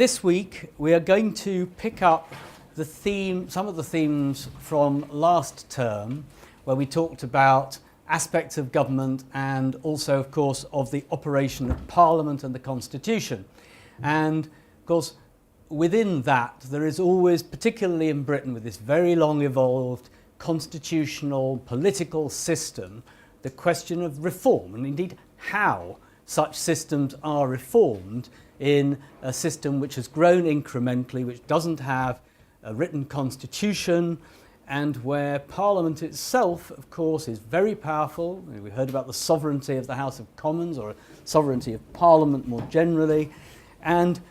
This week we are going to pick up some of the themes from last term, where we talked about aspects of government and also, of course, of the operation of Parliament and the Constitution. And, of course, within that there is always, particularly in Britain with this very long evolved constitutional political system, the question of reform, and indeed how such systems are reformed in a system which has grown incrementally, which doesn't have a written constitution, and where Parliament itself, of course, is very powerful. We heard about the sovereignty of the House of Commons, or sovereignty of Parliament more generally, and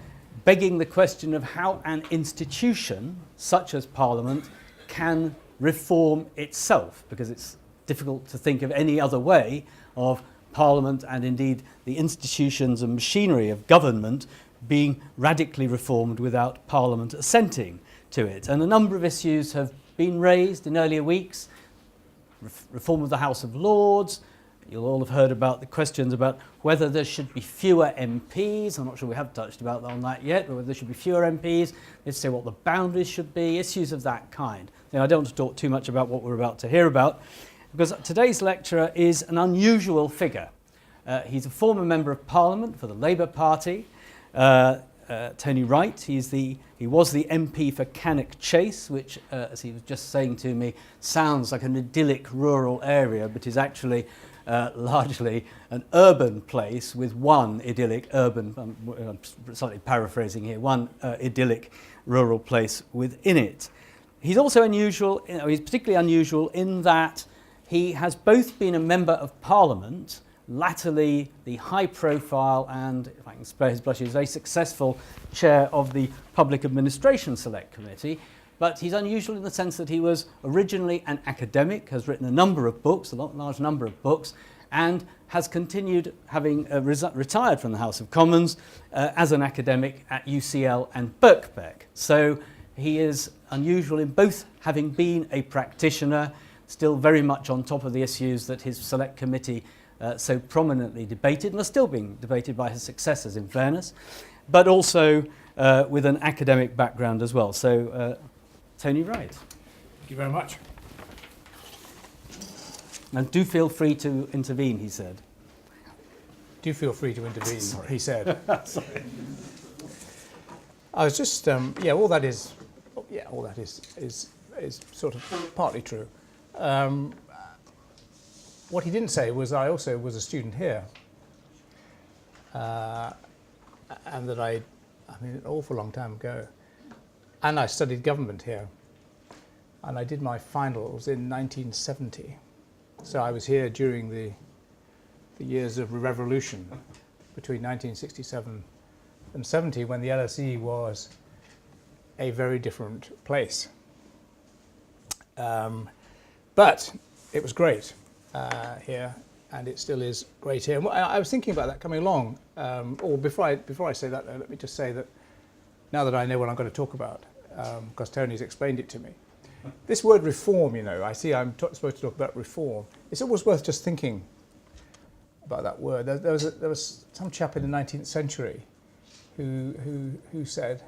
begging the question of how an institution such as Parliament can reform itself, because it's difficult to think of any other way of Parliament and indeed the institutions and machinery of government being radically reformed without Parliament assenting to it. And a number of issues have been raised in earlier weeks. Reform of the House of Lords. You'll all have heard about the questions about whether there should be fewer MPs. I'm not sure we have touched about on that yet, but whether there should be fewer MPs. Let's say what the boundaries should be, issues of that kind. Now, I don't want to talk too much about what we're about to hear about, because today's lecturer is an unusual figure. He's a former Member of Parliament for the Labour Party, Tony Wright. He was the MP for Cannock Chase, which, as he was just saying to me, sounds like an idyllic rural area, but is actually largely an urban place with one idyllic urban, I'm slightly paraphrasing here, one idyllic rural place within it. He's also unusual, he's particularly unusual in that he has both been a Member of Parliament, latterly the high-profile and, if I can spare his blushes, very successful chair of the Public Administration Select Committee, but he's unusual in the sense that he was originally an academic, has written a number of books, large number of books, and has continued, having retired from the House of Commons, as an academic at UCL and Birkbeck. So he is unusual in both having been a practitioner, still very much on top of the issues that his select committee so prominently debated, and are still being debated by his successors, in fairness, but also with an academic background as well. So, Tony Wright. Thank you very much. And do feel free to intervene, he said. Do feel free to intervene, Sorry. he said. Sorry. I was just, all that is sort of partly true. What he didn't say was I also was a student here, and that an awful long time ago, and I studied government here, and I did my finals in 1970. So I was here during the years of the revolution between 1967 and 70, when the LSE was a very different place. But it was great here, and it still is great here. And I was thinking about that coming along, or before I say that, let me just say that now that I know what I'm going to talk about, because Tony's explained it to me. This word reform, I see I'm supposed to talk about reform. It's always worth just thinking about that word. There was some chap in the 19th century who said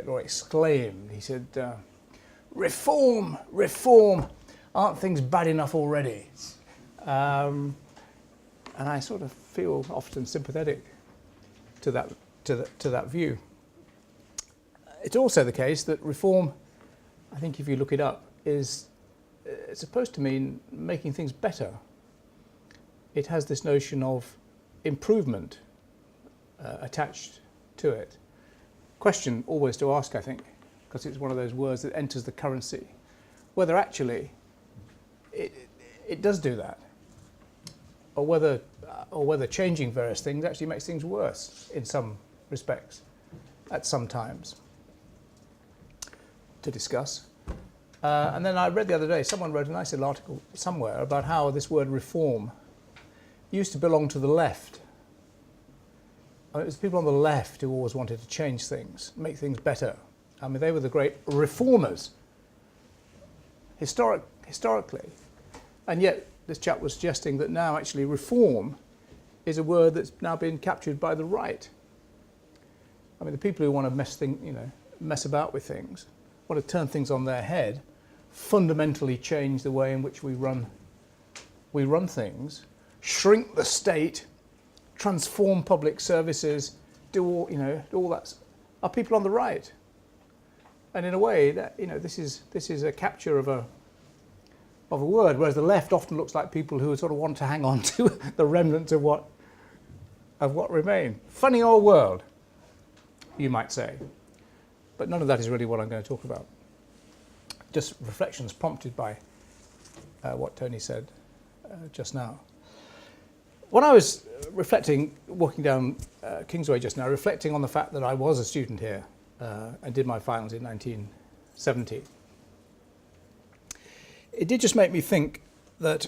or exclaimed. He said, "Reform, reform! Aren't things bad enough already?" And I sort of feel often sympathetic to that view. It's also the case that reform, I think if you look it up, it's supposed to mean making things better. It has this notion of improvement attached to it. Question always to ask, I think, because it's one of those words that enters the currency, whether actually it does do that, or whether changing various things actually makes things worse in some respects at some times, to discuss. And then I read the other day, someone wrote a nice little article somewhere about how this word reform used to belong to the left. It was people on the left who always wanted to change things, make things better. I mean, they were the great reformers, historically. And yet, this chap was suggesting that now actually reform is a word that's now been captured by the right. I mean, the people who want to mess about with things, want to turn things on their head, fundamentally change the way in which we run things, shrink the state, transform public services, do all that, are people on the right. And in a way, that this is a capture of a word, whereas the left often looks like people who sort of want to hang on to the remnants of what remain. Funny old world, you might say. But none of that is really what I'm going to talk about. Just reflections prompted by what Tony said just now. When I was reflecting, walking down Kingsway just now, reflecting on the fact that I was a student here and did my finals in 1970, it did just make me think that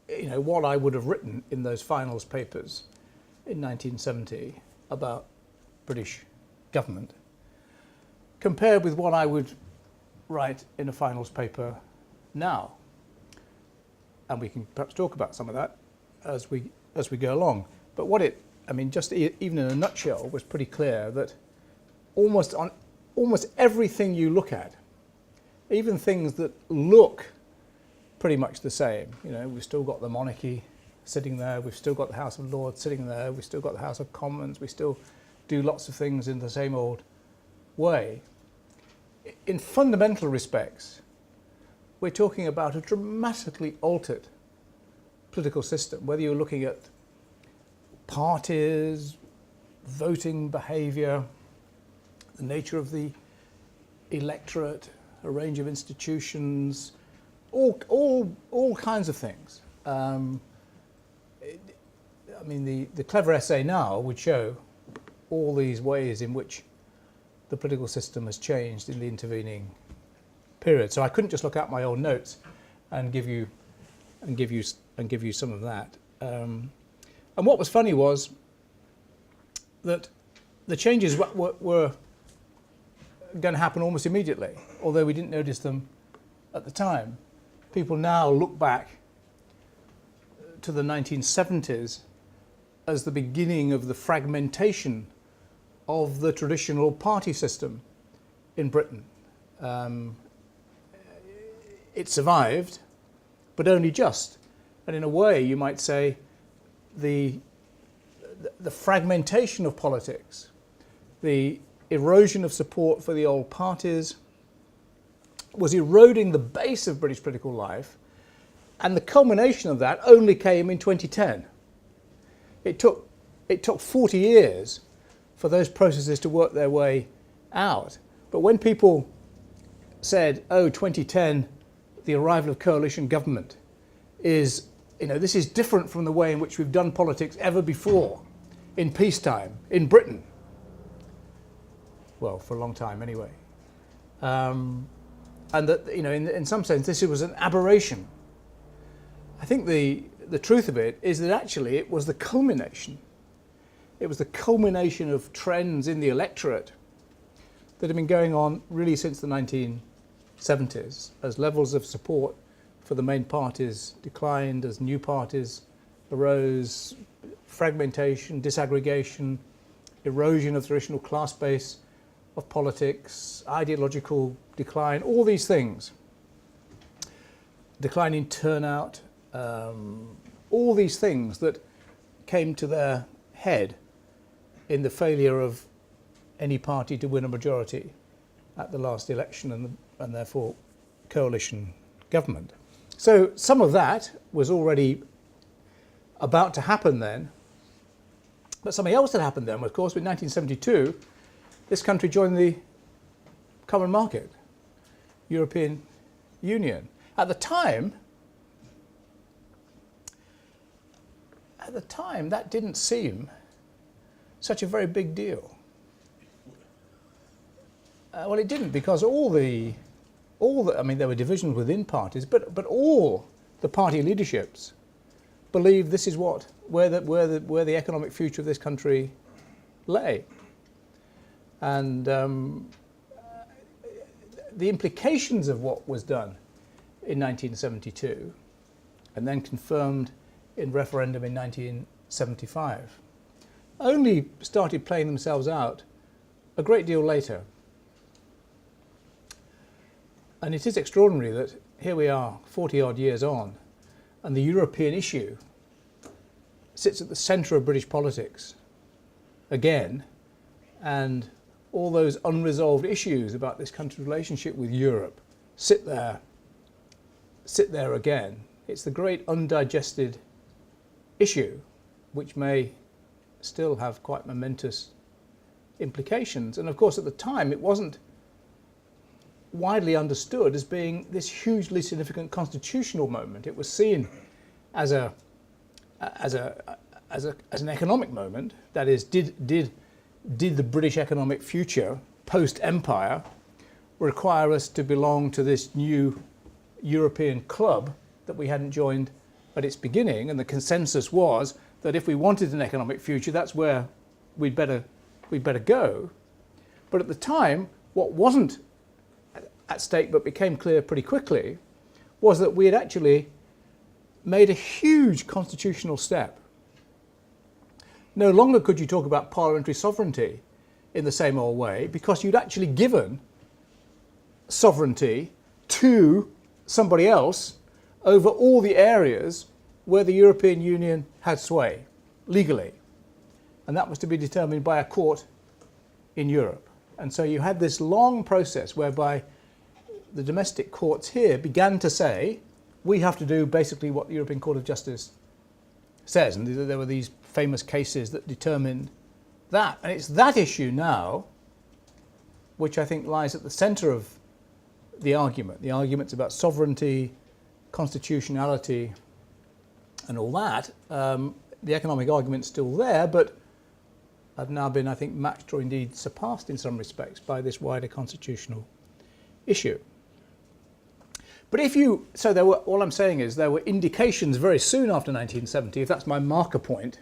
what I would have written in those finals papers in 1970 about British government compared with what I would write in a finals paper now. And we can perhaps talk about some of that as we go along. But even in a nutshell, was pretty clear that almost everything you look at, even things that look pretty much the same, we've still got the monarchy sitting there, we've still got the House of Lords sitting there, we've still got the House of Commons, we still do lots of things in the same old way. In fundamental respects, we're talking about a dramatically altered political system, whether you're looking at parties, voting behaviour, the nature of the electorate, a range of institutions, all kinds of things. The clever essay now would show all these ways in which the political system has changed in the intervening period. So I couldn't just look at my old notes and give you some of that. And what was funny was that the changes were going to happen almost immediately, although we didn't notice them at the time. People now look back to the 1970s as the beginning of the fragmentation of the traditional party system in Britain. It survived, but only just. And in a way, you might say, the fragmentation of politics, the erosion of support for the old parties, was eroding the base of British political life, and the culmination of that only came in 2010. It took 40 years for those processes to work their way out. But when people said, 2010, the arrival of coalition government is, this is different from the way in which we've done politics ever before in peacetime in Britain. Well, for a long time anyway. And that, in some sense, this was an aberration. I think the truth of it is that actually it was the culmination. It was the culmination of trends in the electorate that have been going on really since the 1970s, as levels of support for the main parties declined, as new parties arose, fragmentation, disaggregation, erosion of the traditional class base of politics, ideological decline, all these things. Decline in turnout, all these things that came to their head in the failure of any party to win a majority at the last election and therefore coalition government. So some of that was already about to happen then, but something else that happened then, of course, in 1972, this country joined the common market, European Union. At the time, that didn't seem such a very big deal. Well, it didn't, because there were divisions within parties, but all the party leaderships believed this is where the economic future of this country lay. And the implications of what was done in 1972 and then confirmed in referendum in 1975 only started playing themselves out a great deal later. And it is extraordinary that here we are 40 odd years on, and the European issue sits at the centre of British politics again, and all those unresolved issues about this country's relationship with Europe sit there again. It's the great undigested issue, which may still have quite momentous implications. And of course, at the time, it wasn't widely understood as being this hugely significant constitutional moment. It was seen as an economic moment. That is, did the British economic future post-empire require us to belong to this new European club that we hadn't joined at its beginning? And the consensus was that if we wanted an economic future, that's where we'd better go. But at the time, what wasn't at stake but became clear pretty quickly was that we had actually made a huge constitutional step. No longer could you talk about parliamentary sovereignty in the same old way, because you'd actually given sovereignty to somebody else over all the areas where the European Union had sway legally. And that was to be determined by a court in Europe. And so you had this long process whereby the domestic courts here began to say, we have to do basically what the European Court of Justice says. And there were these famous cases that determined that. And it's that issue now which I think lies at the centre of the argument. The arguments about sovereignty, constitutionality, and all that. The economic argument's still there, but have now been, I think, matched or indeed surpassed in some respects by this wider constitutional issue. But so there were, all I'm saying is there were indications very soon after 1970, if that's my marker point,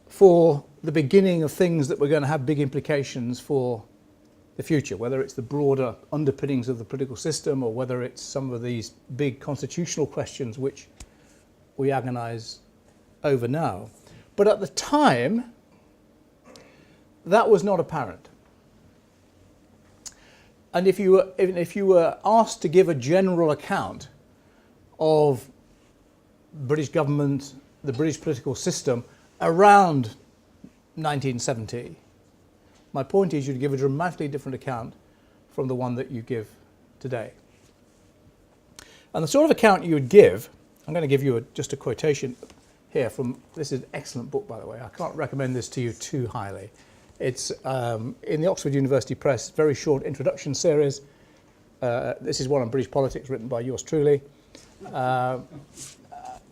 for the beginning of things that were going to have big implications for the future, whether it's the broader underpinnings of the political system or whether it's some of these big constitutional questions which we agonise over now. But at the time, that was not apparent. And if you were asked to give a general account of British government, the British political system around 1970, my point is you'd give a dramatically different account from the one that you give today. And the sort of account you would give, I'm going to give you just a quotation here from, this is an excellent book, by the way. I can't recommend this to you too highly. It's in the Oxford University Press, very short introduction series. This is one on British politics written by yours truly.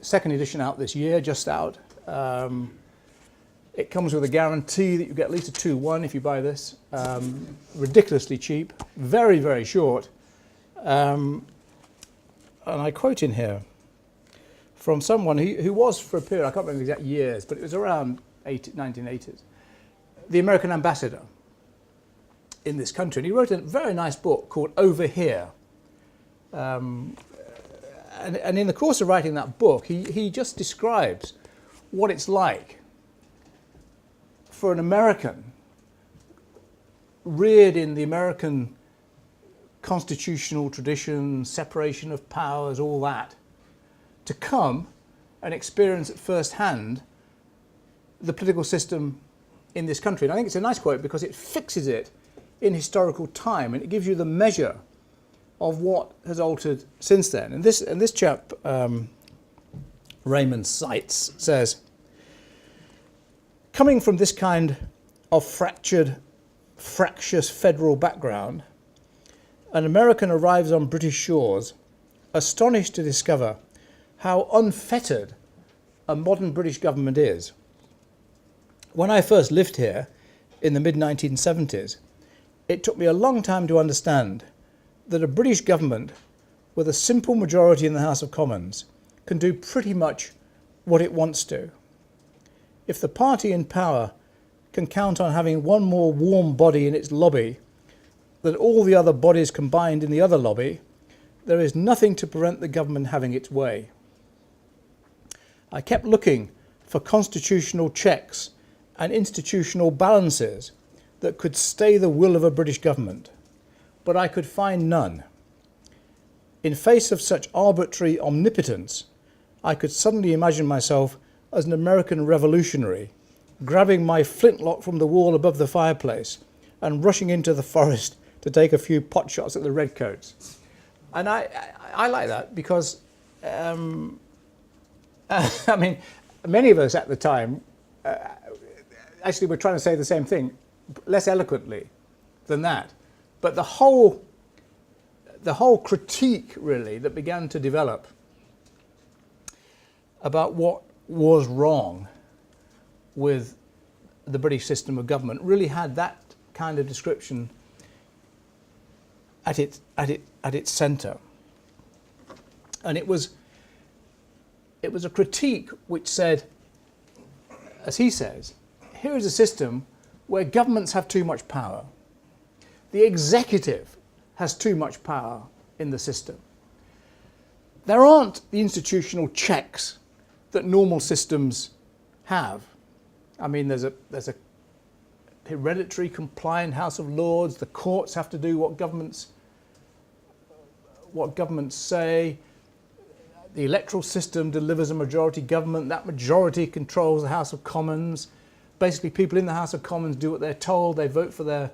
Second edition out this year, just out. It comes with a guarantee that you get at least a 2-1 if you buy this. Ridiculously cheap, very, very short. And I quote in here from someone who was, for a period, I can't remember the exact years, but it was around 1980s, the American ambassador in this country. And he wrote a very nice book called Over Here. And in the course of writing that book, he just describes what it's like for an American reared in the American constitutional tradition, separation of powers, all that, to come and experience at first hand the political system in this country. And I think it's a nice quote because it fixes it in historical time and it gives you the measure of what has altered since then. And this chap, Raymond Seitz, says, coming from this kind of fractious federal background, an American arrives on British shores, astonished to discover how unfettered a modern British government is. When I first lived here in the mid-1970s, it took me a long time to understand that a British government with a simple majority in the House of Commons can do pretty much what it wants to. If the party in power can count on having one more warm body in its lobby than all the other bodies combined in the other lobby, there is nothing to prevent the government having its way. I kept looking for constitutional checks and institutional balances that could stay the will of a British government, but I could find none. In face of such arbitrary omnipotence, I could suddenly imagine myself as an American revolutionary, grabbing my flintlock from the wall above the fireplace and rushing into the forest to take a few pot shots at the redcoats. And I like that because, I mean, many of us at the time actually were trying to say the same thing, less eloquently than that. But the whole critique, really, that began to develop about what was wrong with the British system of government really had that kind of description at its centre. And it was a critique which said, as he says, here is a system where governments have too much power. The executive has too much power in the system. There aren't the institutional checks that normal systems have. I mean, there's a hereditary compliant House of Lords. The courts have to do what governments say. The electoral system delivers a majority government. That majority controls the House of Commons. Basically, people in the House of Commons do what they're told. They vote for their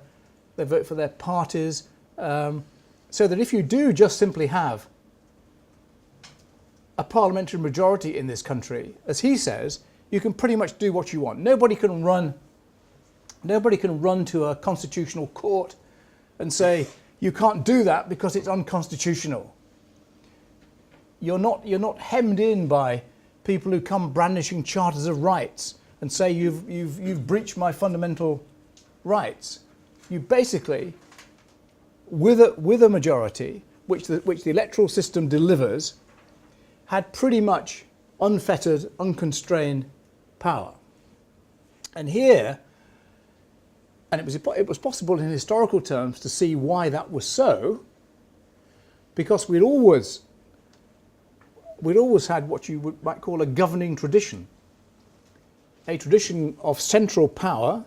parties. So that if you do just simply have a parliamentary majority in this country, as he says, you can pretty much do what you want. Nobody can run to a constitutional court and say you can't do that because it's unconstitutional. You're not hemmed in by people who come brandishing charters of rights and say you've breached my fundamental rights. You basically, with a majority, which the electoral system delivers, had pretty much unfettered, unconstrained power. And here, and it was possible in historical terms to see why that was so, because we'd always had what you might call a governing tradition, a tradition of central power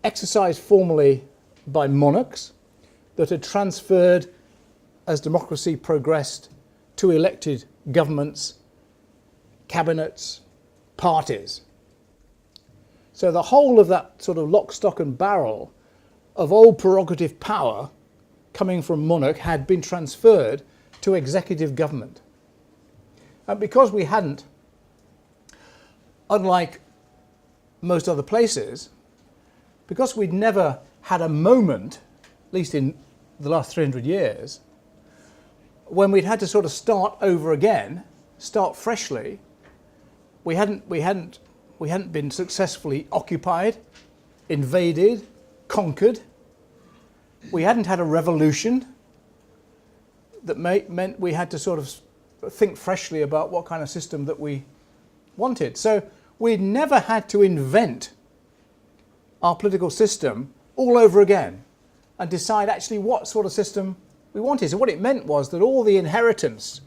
exercised formally by monarchs that had transferred as democracy progressed to elected governments, cabinets, parties. So the whole of that sort of lock, stock and barrel of old prerogative power coming from monarch had been transferred to executive government. And because we hadn't, unlike most other places, because we'd never had a moment, at least in the last 300 years, when we'd had to sort of start over again, start freshly, we hadn't been successfully occupied, invaded, conquered. We hadn't had a revolution that meant we had to sort of think freshly about what kind of system that we wanted. So we'd never had to invent our political system all over again and decide actually what sort of system we wanted. So what it meant was that all the inheritance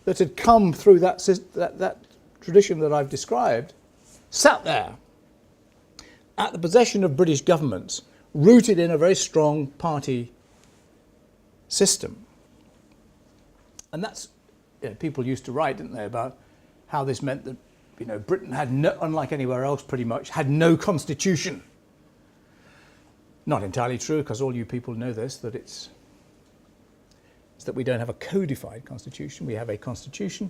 that had come through that tradition that I've described sat there at the possession of British governments, rooted in a very strong party system. And that's, people used to write, didn't they, about how this meant that Britain had unlike anywhere else pretty much, had no constitution. Not entirely true, because all you people know this, that it's that we don't have a codified constitution. We have a constitution,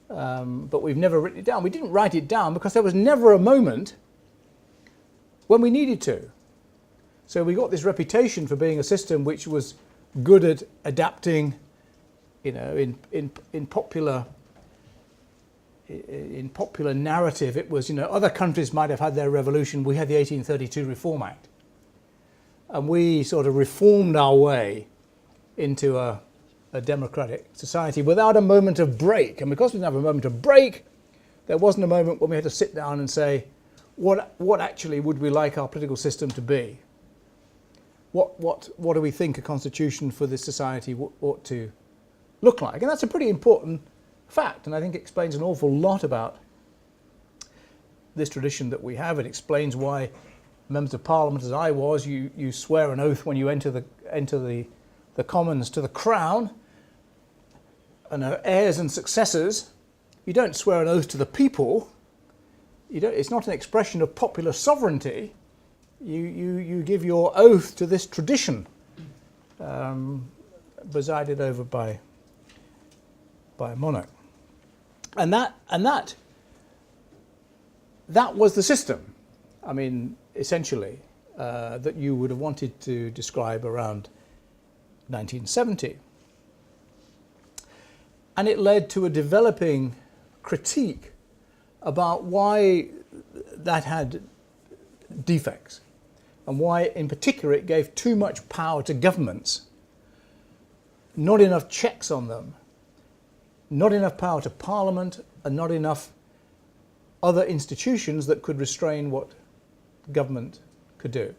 but we've never written it down. We didn't write it down because there was never a moment when we needed to. So we got this reputation for being a system which was good at adapting, in popular narrative. It was, other countries might have had their revolution. We had the 1832 Reform Act. And we sort of reformed our way into a democratic society without a moment of break. And because we didn't have a moment of break, there wasn't a moment when we had to sit down and say, what actually would we like our political system to be? What do we think a constitution for this society ought to look like? And that's a pretty important fact, and I think it explains an awful lot about this tradition that we have. It explains why members of Parliament, as I was, you swear an oath when you enter the Commons to the Crown, and her heirs and successors. You don't swear an oath to the people. It's not an expression of popular sovereignty. You give your oath to this tradition, presided over by a monarch, and that was the system. I mean, essentially, that you would have wanted to describe around 1970, and it led to a developing critique about why that had defects, and why in particular it gave too much power to governments, not enough checks on them, not enough power to Parliament, and not enough other institutions that could restrain what government could do.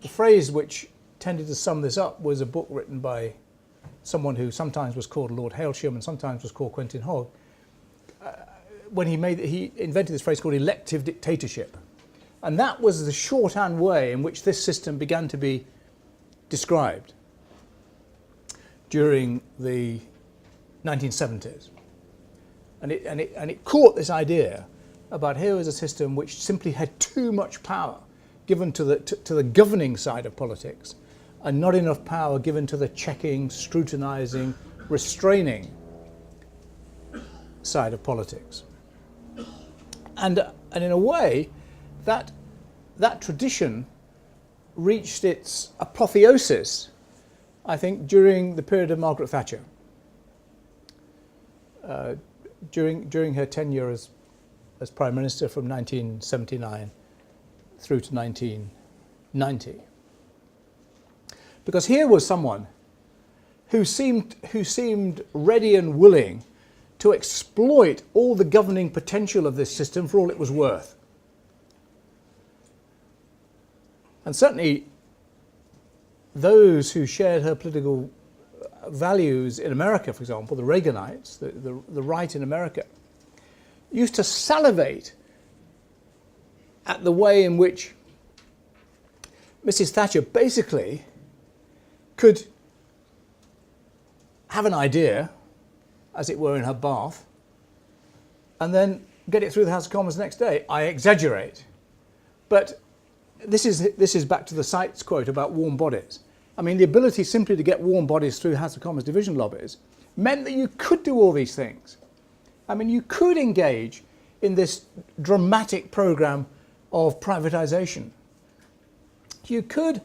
The phrase which tended to sum this up was a book written by someone who sometimes was called Lord Hailsham and sometimes was called Quentin Hogg. When he invented this phrase called elective dictatorship. And that was the shorthand way in which this system began to be described during the 1970s. And it caught this idea about here was a system which simply had too much power given to the governing side of politics, and not enough power given to the checking, scrutinising, restraining side of politics. And in a way, that tradition reached its apotheosis, I think, during the period of Margaret Thatcher. During her tenure as Prime Minister from 1979 through to 1990. Because here was someone who seemed ready and willing to exploit all the governing potential of this system for all it was worth. And certainly those who shared her political values in America, for example, the Reaganites, the right in America, used to salivate at the way in which Mrs. Thatcher basically could have an idea, as it were, in her bath, and then get it through the House of Commons the next day. I exaggerate, but this is back to the Sykes quote about warm bodies. I mean, the ability simply to get warm bodies through House of Commons division lobbies meant that you could do all these things. I mean, you could engage in this dramatic program of privatisation. You could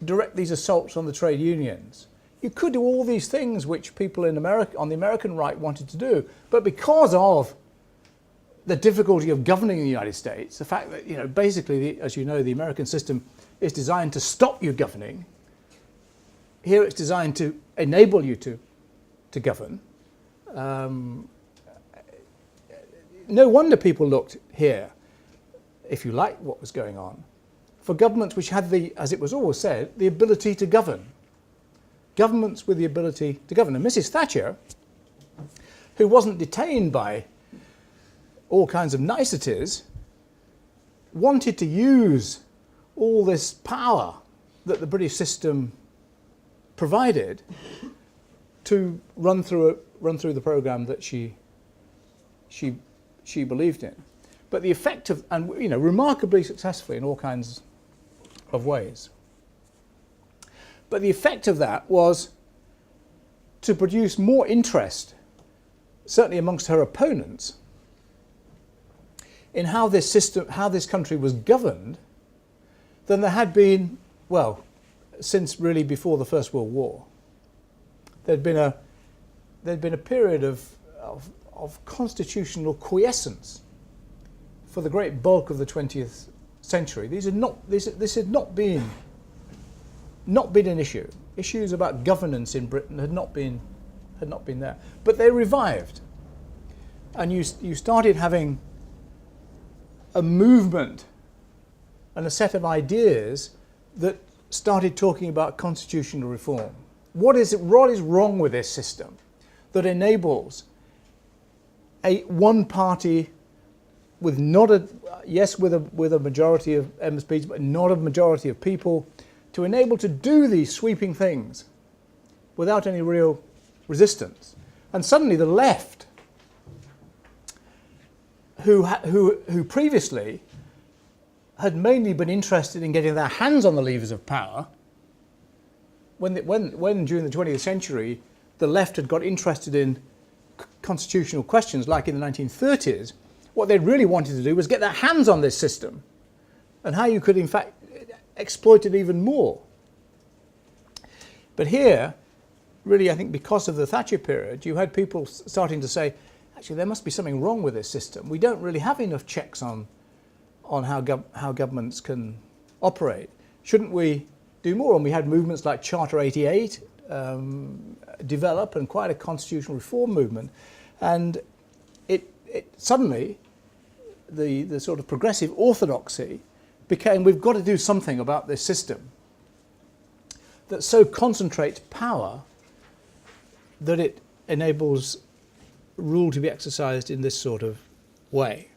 direct these assaults on the trade unions. You could do all these things which people in America, on the American right, wanted to do, but because of the difficulty of governing the United States, the fact that basically, as you know, the American system is designed to stop you governing. Here, it's designed to enable you to govern. No wonder people looked here, if you like what was going on, for governments which had as it was always said, the ability to govern. Governments with the ability to govern. And Mrs. Thatcher, who wasn't detained by all kinds of niceties, wanted to use all this power that the British system provided to run through the programme that she believed in. But the effect of, and remarkably successfully in all kinds of ways. But the effect of that was to produce more interest, certainly amongst her opponents, in how this system, how this country was governed, than there had been, since really before the First World War. There'd been a period of constitutional quiescence for the great bulk of the 20th century. This had not been an issue. Issues about governance in Britain had not been there, but they revived, and you started having a movement and a set of ideas that started talking about constitutional reform. What is wrong with this system that enables one party with not yes, with a majority of MSPs, but not a majority of people, to enable to do these sweeping things without any real resistance. And suddenly the left, who previously had mainly been interested in getting their hands on the levers of power, when during the 20th century the left had got interested in constitutional questions like in the 1930s, what they really wanted to do was get their hands on this system and how you could in fact exploit it even more. But here, really I think because of the Thatcher period, you had people starting to say, actually there must be something wrong with this system. We don't really have enough checks on how governments can operate. Shouldn't we do more? And we had movements like Charter 88 develop, and quite a constitutional reform movement. And it suddenly, the sort of progressive orthodoxy became, we've got to do something about this system that so concentrates power that it enables rule to be exercised in this sort of way.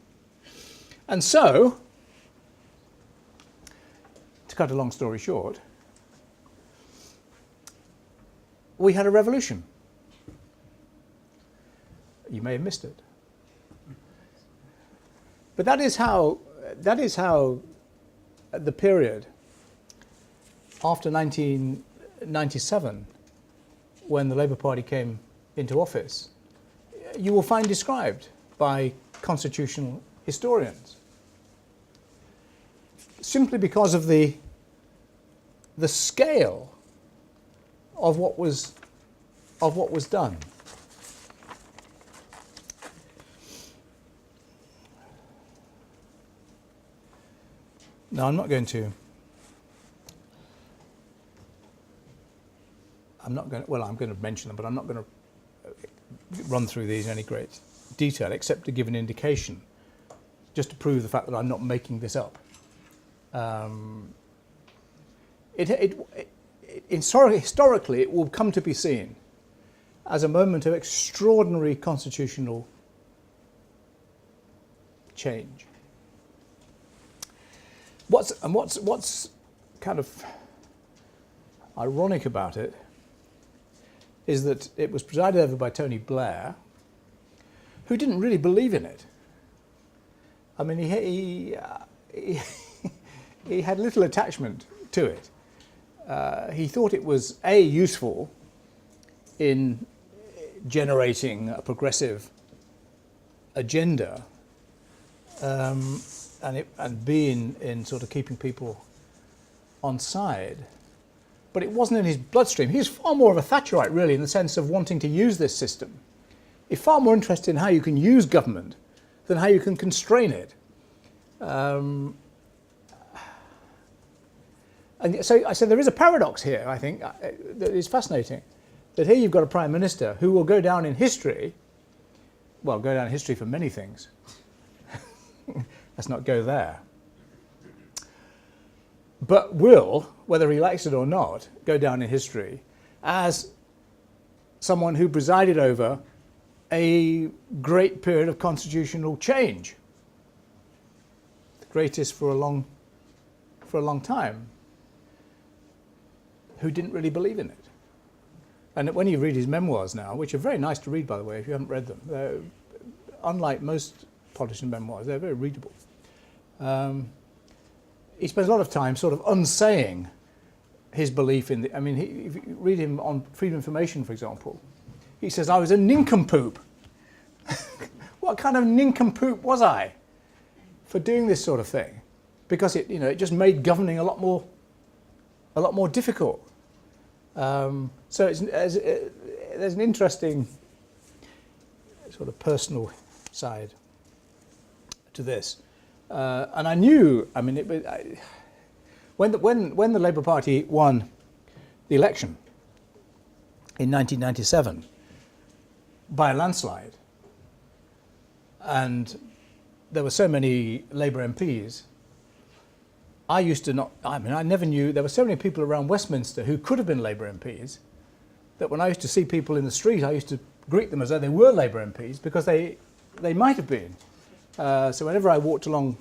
And so, to cut a long story short, we had a revolution. You may have missed it. But that is how the period after 1997, when the Labour Party came into office, you will find described by constitutional historians, simply because of the scale of what was done. Now I'm going to mention them, but I'm not going to run through these in any great detail, except to give an indication, just to prove the fact that I'm not making this up. Historically, it will come to be seen as a moment of extraordinary constitutional change. What's kind of ironic about it is that it was presided over by Tony Blair, who didn't really believe in it. I mean, he had little attachment to it. He thought it was useful in generating a progressive agenda, and B in sort of keeping people on side. But it wasn't in his bloodstream. He was far more of a Thatcherite, really, in the sense of wanting to use this system. He's far more interested in how you can use government than how you can constrain it. And so I said there is a paradox here, I think, that is fascinating. That here you've got a Prime Minister who will go down in history, well, go down in history for many things. Let's not go there. But will, whether he likes it or not, go down in history as someone who presided over a great period of constitutional change, the greatest for a long time, who didn't really believe in it. And when you read his memoirs now, which are very nice to read, by the way, if you haven't read them, unlike most politician memoirs, they're very readable. He spends a lot of time sort of unsaying his belief in the, I mean, if you read him on Freedom of Information, for example, he says, I was a nincompoop. What kind of nincompoop was I for doing this sort of thing? Because it just made governing a lot more difficult. So there's an interesting sort of personal side to this. And I knew, I mean, when the Labour Party won the election in 1997 by a landslide, and there were so many Labour MPs, I never knew, there were so many people around Westminster who could have been Labour MPs, that when I used to see people in the street, I used to greet them as though they were Labour MPs, because they might have been. So whenever I walked along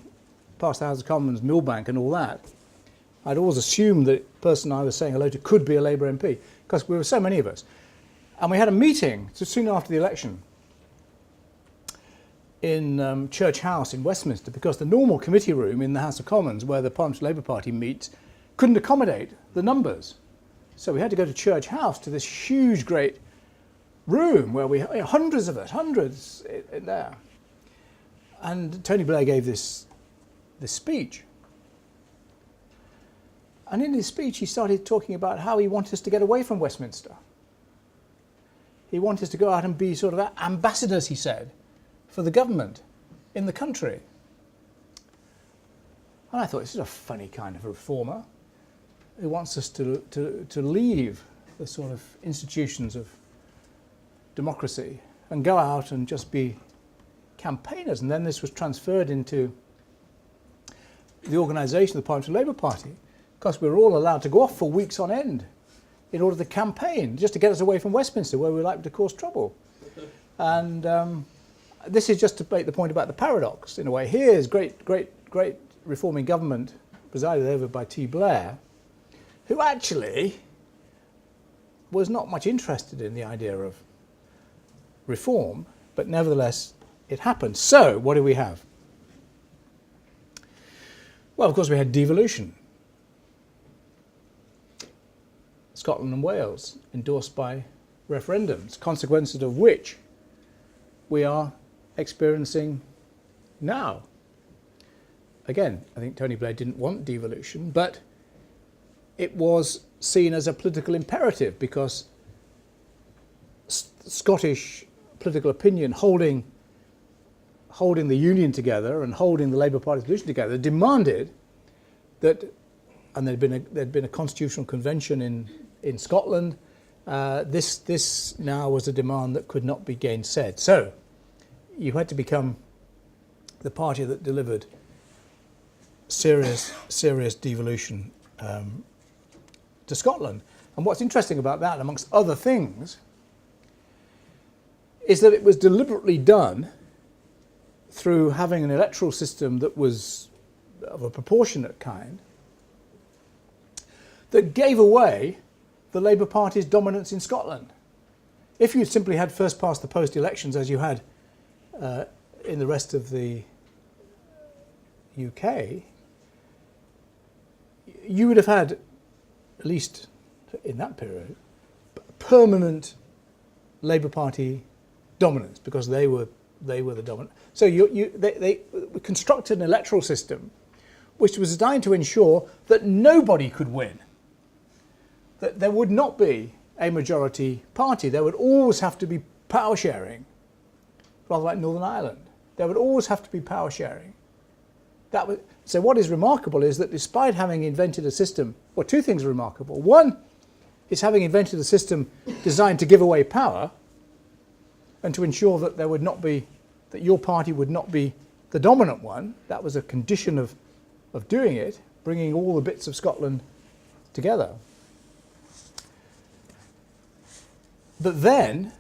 past the House of Commons, Millbank and all that, I'd always assumed that the person I was saying hello to could be a Labour MP, because we were so many of us. And we had a meeting soon after the election in Church House in Westminster, because the normal committee room in the House of Commons, where the Parliamentary Labour Party meets, couldn't accommodate the numbers. So we had to go to Church House, to this huge, great room where we had hundreds of us, hundreds in there. And Tony Blair gave this speech. And in his speech, he started talking about how he wanted us to get away from Westminster. He wanted us to go out and be sort of ambassadors, he said, for the government in the country. And I thought, this is a funny kind of reformer who wants us to leave the sort of institutions of democracy and go out and just be campaigners. And then this was transferred into the organisation of the Parliamentary Labour Party, because we were all allowed to go off for weeks on end in order to campaign, just to get us away from Westminster, where we were likely to cause trouble. And this is just to make the point about the paradox, in a way. Here's great reforming government presided over by T. Blair, who actually was not much interested in the idea of reform, but nevertheless it happened. So what do we have? Well, of course, we had devolution. Scotland and Wales endorsed by referendums, consequences of which we are experiencing now. Again, I think Tony Blair didn't want devolution, but it was seen as a political imperative, because Scottish political opinion holding the Union together and holding the Labour Party's position together demanded that, and there'd been a constitutional convention in Scotland. This now was a demand that could not be gainsaid. So you had to become the party that delivered serious devolution to Scotland. And what's interesting about that, amongst other things, is that it was deliberately done through having an electoral system that was of a proportionate kind, that gave away the Labour Party's dominance in Scotland. If you simply had first past the post elections, as you had in the rest of the UK, you would have had, at least in that period, permanent Labour Party dominance, because they were the dominant. So they constructed an electoral system which was designed to ensure that nobody could win, that there would not be a majority party. There would always have to be power sharing, rather like Northern Ireland. There would always have to be power sharing. So what is remarkable is that despite having invented a system, well, two things are remarkable. One is having invented a system designed to give away power and to ensure that there would not be, that your party would not be the dominant one. That was a condition of doing it, bringing all the bits of Scotland together. But then,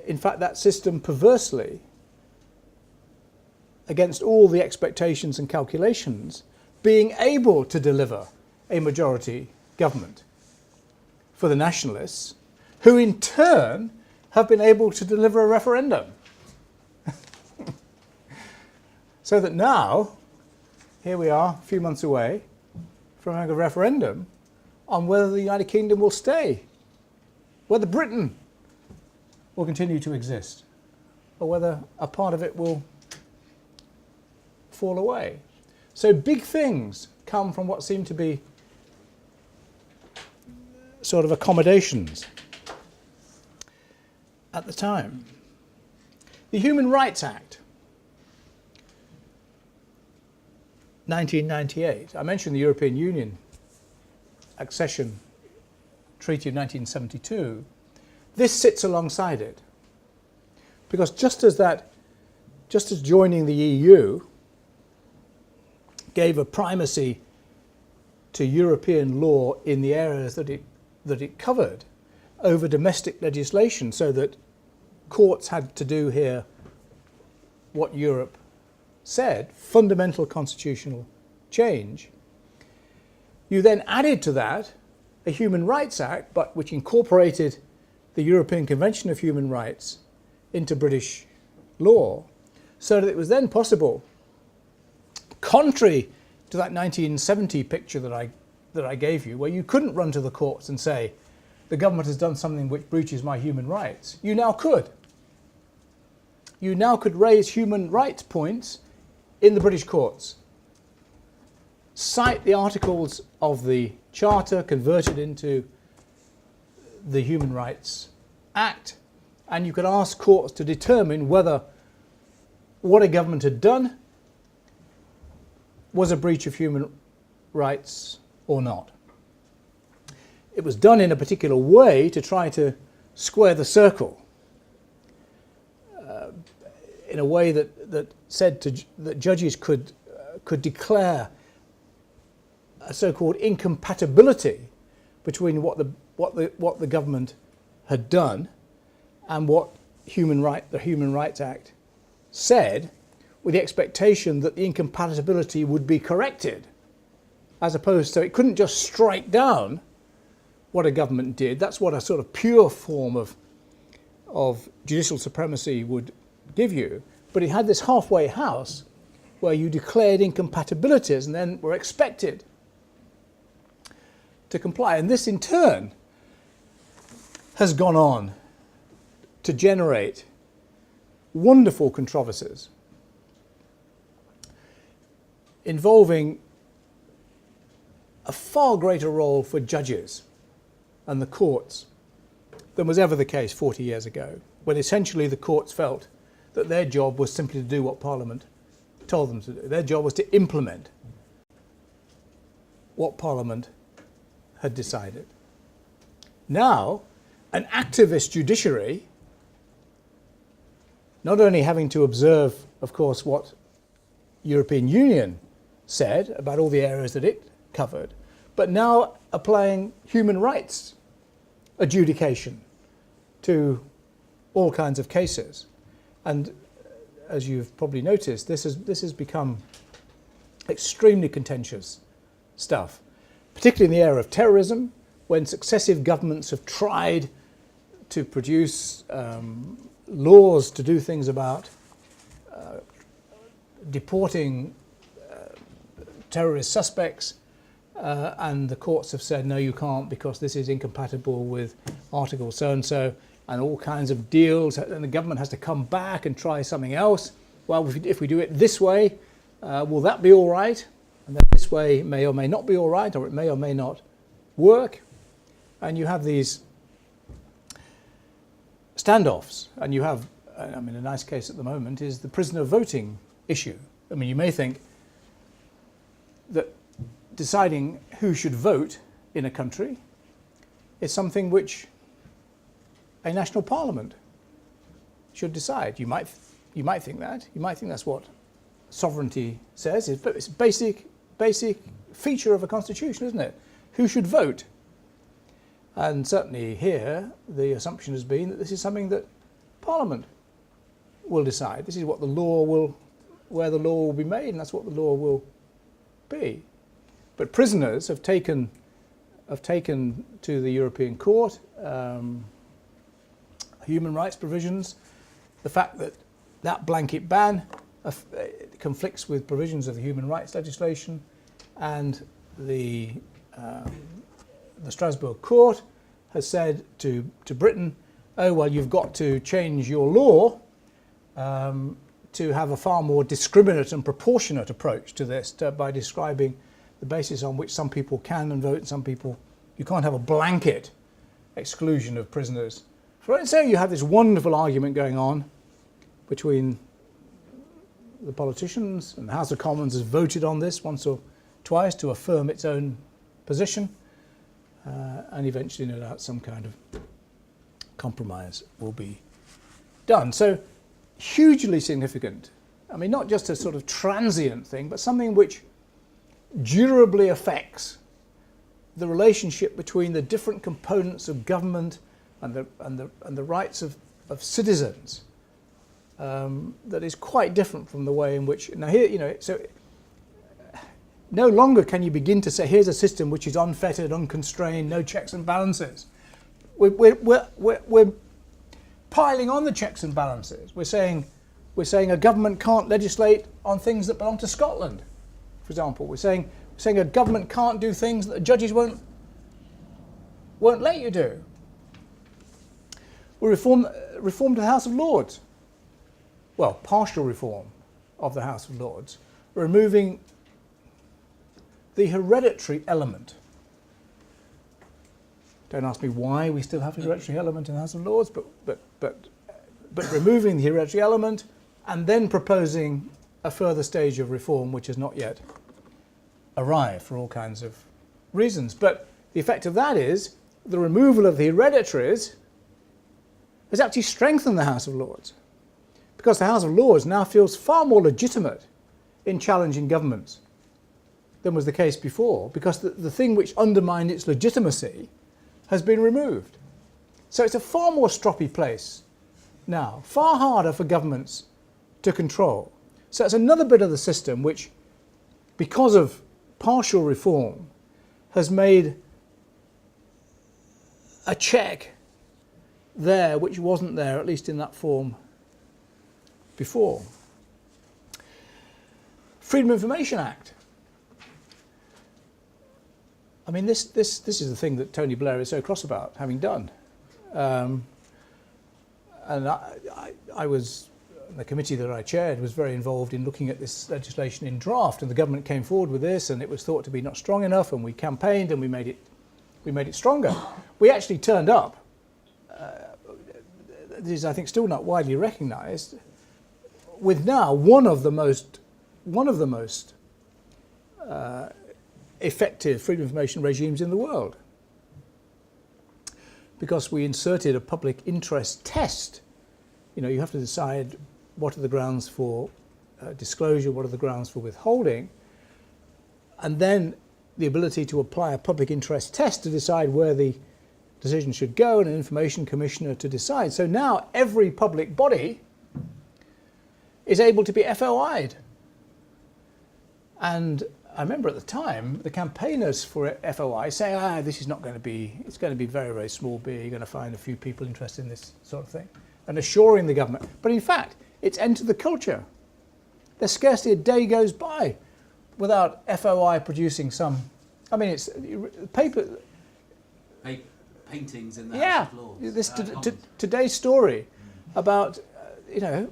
in fact, that system perversely, against all the expectations and calculations, being able to deliver a majority government for the nationalists, who in turn have been able to deliver a referendum. So that now, here we are, a few months away from having a referendum on whether the United Kingdom will stay, whether Britain will continue to exist, or whether a part of it will fall away. So big things come from what seem to be sort of accommodations at the time. The Human Rights Act, 1998. I mentioned the European Union accession treaty of 1972. This sits alongside it, because just as joining the EU gave a primacy to European law in the areas that it covered over domestic legislation, so that courts had to do here what Europe said, fundamental constitutional change. You then added to that a Human Rights Act, but which incorporated the European Convention of Human Rights into British law, so that it was then possible, contrary to that 1970 picture that I gave you, where you couldn't run to the courts and say, the government has done something which breaches my human rights. You now could. You now could raise human rights points in the British courts. Cite the articles of the Charter converted into the Human Rights Act, and you could ask courts to determine whether what a government had done was a breach of human rights or not. It was done in a particular way to try to square the circle, in a way that said that judges could declare a so-called incompatibility between what the government had done and what the Human Rights Act said, with the expectation that the incompatibility would be corrected, as opposed to, it couldn't just strike down what a government did. That's what a sort of pure form of judicial supremacy would give you. But it had this halfway house where you declared incompatibilities and then were expected to comply. And this in turn has gone on to generate wonderful controversies involving a far greater role for judges and the courts than was ever the case 40 years ago, when essentially the courts felt that their job was simply to do what Parliament told them to do. Their job was to implement what Parliament had decided. Now, an activist judiciary, not only having to observe, of course, what European Union said about all the areas that it covered, but now applying human rights adjudication to all kinds of cases. And as you've probably noticed, this has become extremely contentious stuff, particularly in the area of terrorism, when successive governments have tried to produce laws to do things about deporting terrorist suspects, and the courts have said, no, you can't, because this is incompatible with Article so-and-so, and all kinds of deals, and the government has to come back and try something else. Well, if we do it this way, will that be all right? And then this way may or may not be all right, or it may or may not work. And you have these standoffs, and you have, I mean, a nice case at the moment is the prisoner voting issue. I mean, you may think that deciding who should vote in a country is something which a national parliament should decide. You might think that. You might think that's what sovereignty says. It's a basic feature of a constitution, isn't it? Who should vote? And certainly here, the assumption has been that this is something that Parliament will decide. This is what where the law will be made, and that's what the law will be. But prisoners have taken to the European Court human rights provisions, the fact that blanket ban conflicts with provisions of the human rights legislation, and the Strasbourg Court has said to Britain, oh, well, you've got to change your law to have a far more discriminate and proportionate approach to this, by describing the basis on which some people can and vote and some people, you can't have a blanket exclusion of prisoners. So you have this wonderful argument going on between the politicians, and the House of Commons has voted on this once or twice to affirm its own position, and eventually, no doubt, some kind of compromise will be done. So hugely significant. I mean, not just a sort of transient thing, but something which durably affects the relationship between the different components of government and the rights of citizens that is quite different from the way in which, now here, you know, so no longer can you begin to say, here's a system which is unfettered, unconstrained, no checks and balances. We're piling on the checks and balances. We're saying a government can't legislate on things that belong to Scotland, for example. We're saying a government can't do things that the judges won't let you do. We reformed the House of Lords. Well, partial reform of the House of Lords, removing the hereditary element. Don't ask me why we still have a hereditary element in the House of Lords, but removing the hereditary element and then proposing a further stage of reform which has not yet arrived for all kinds of reasons. But the effect of that is the removal of the hereditaries has actually strengthened the House of Lords, because the House of Lords now feels far more legitimate in challenging governments than was the case before, because the thing which undermined its legitimacy has been removed. So it's a far more stroppy place now, far harder for governments to control. So it's another bit of the system which, because of partial reform, has made a check there which wasn't there, at least in that form, before. Freedom of Information Act. I mean, this is the thing that Tony Blair is so cross about having done. And I was, the committee that I chaired was very involved in looking at this legislation in draft, and the government came forward with this, and it was thought to be not strong enough, and we campaigned and we made it stronger. We actually turned up. This is, I think, still not widely recognised, with now one of the most effective freedom of information regimes in the world, because we inserted a public interest test. You know, you have to decide what are the grounds for disclosure, what are the grounds for withholding, and then the ability to apply a public interest test to decide where the decision should go, and an information commissioner to decide. So now every public body is able to be FOI'd. And I remember at the time, the campaigners for FOI saying, this is not going to be, it's going to be very, very small B, you're going to find a few people interested in this sort of thing, and assuring the government. But in fact, it's entered the culture. There's scarcely a day goes by without FOI producing some, I mean, it's paper. Paintings in the House of Lords. This today's story about, you know,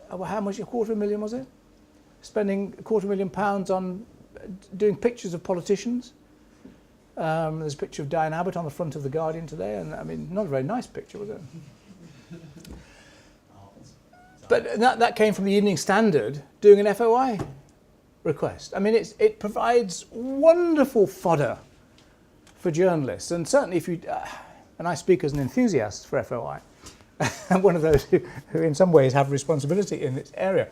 how much, £250,000 was it? Spending £250,000 on doing pictures of politicians. There's a picture of Diane Abbott on the front of The Guardian today, and I mean, not a very nice picture, was it? But that came from the Evening Standard doing an FOI request. I mean, it provides wonderful fodder for journalists, and certainly if you, and I speak as an enthusiast for FOI, and one of those who in some ways have responsibility in this area.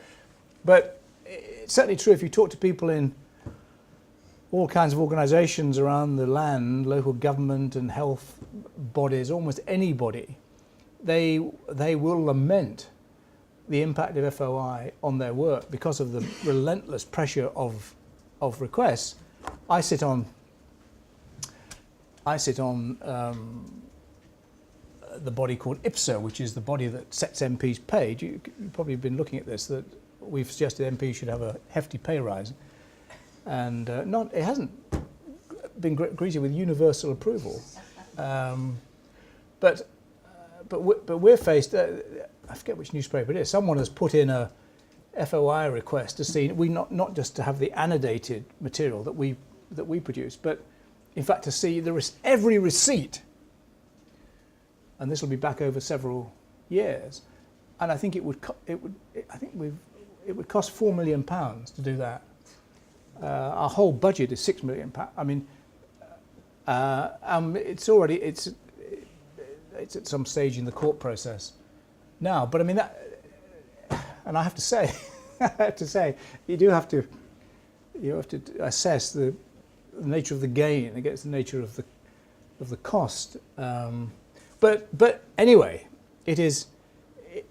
But it's certainly true if you talk to people in all kinds of organisations around the land, local government and health bodies, almost anybody, they will lament the impact of FOI on their work because of the relentless pressure of requests. I sit on the body called IPSA, which is the body that sets MPs' pay. You've probably been looking at this, that we've suggested MPs should have a hefty pay rise, and it hasn't been greeted with universal approval. But we're faced. I forget which newspaper it is. Someone has put in a FOI request to see not just to have the annotated material that we produce, but in fact to see every receipt. And this will be back over several years. And I think it would cost £4 million to do that. Our whole budget is £6 million. I mean, it's at some stage in the court process now. But I mean and I have to say, you have to assess the nature of the gain against the nature of the cost. But anyway, it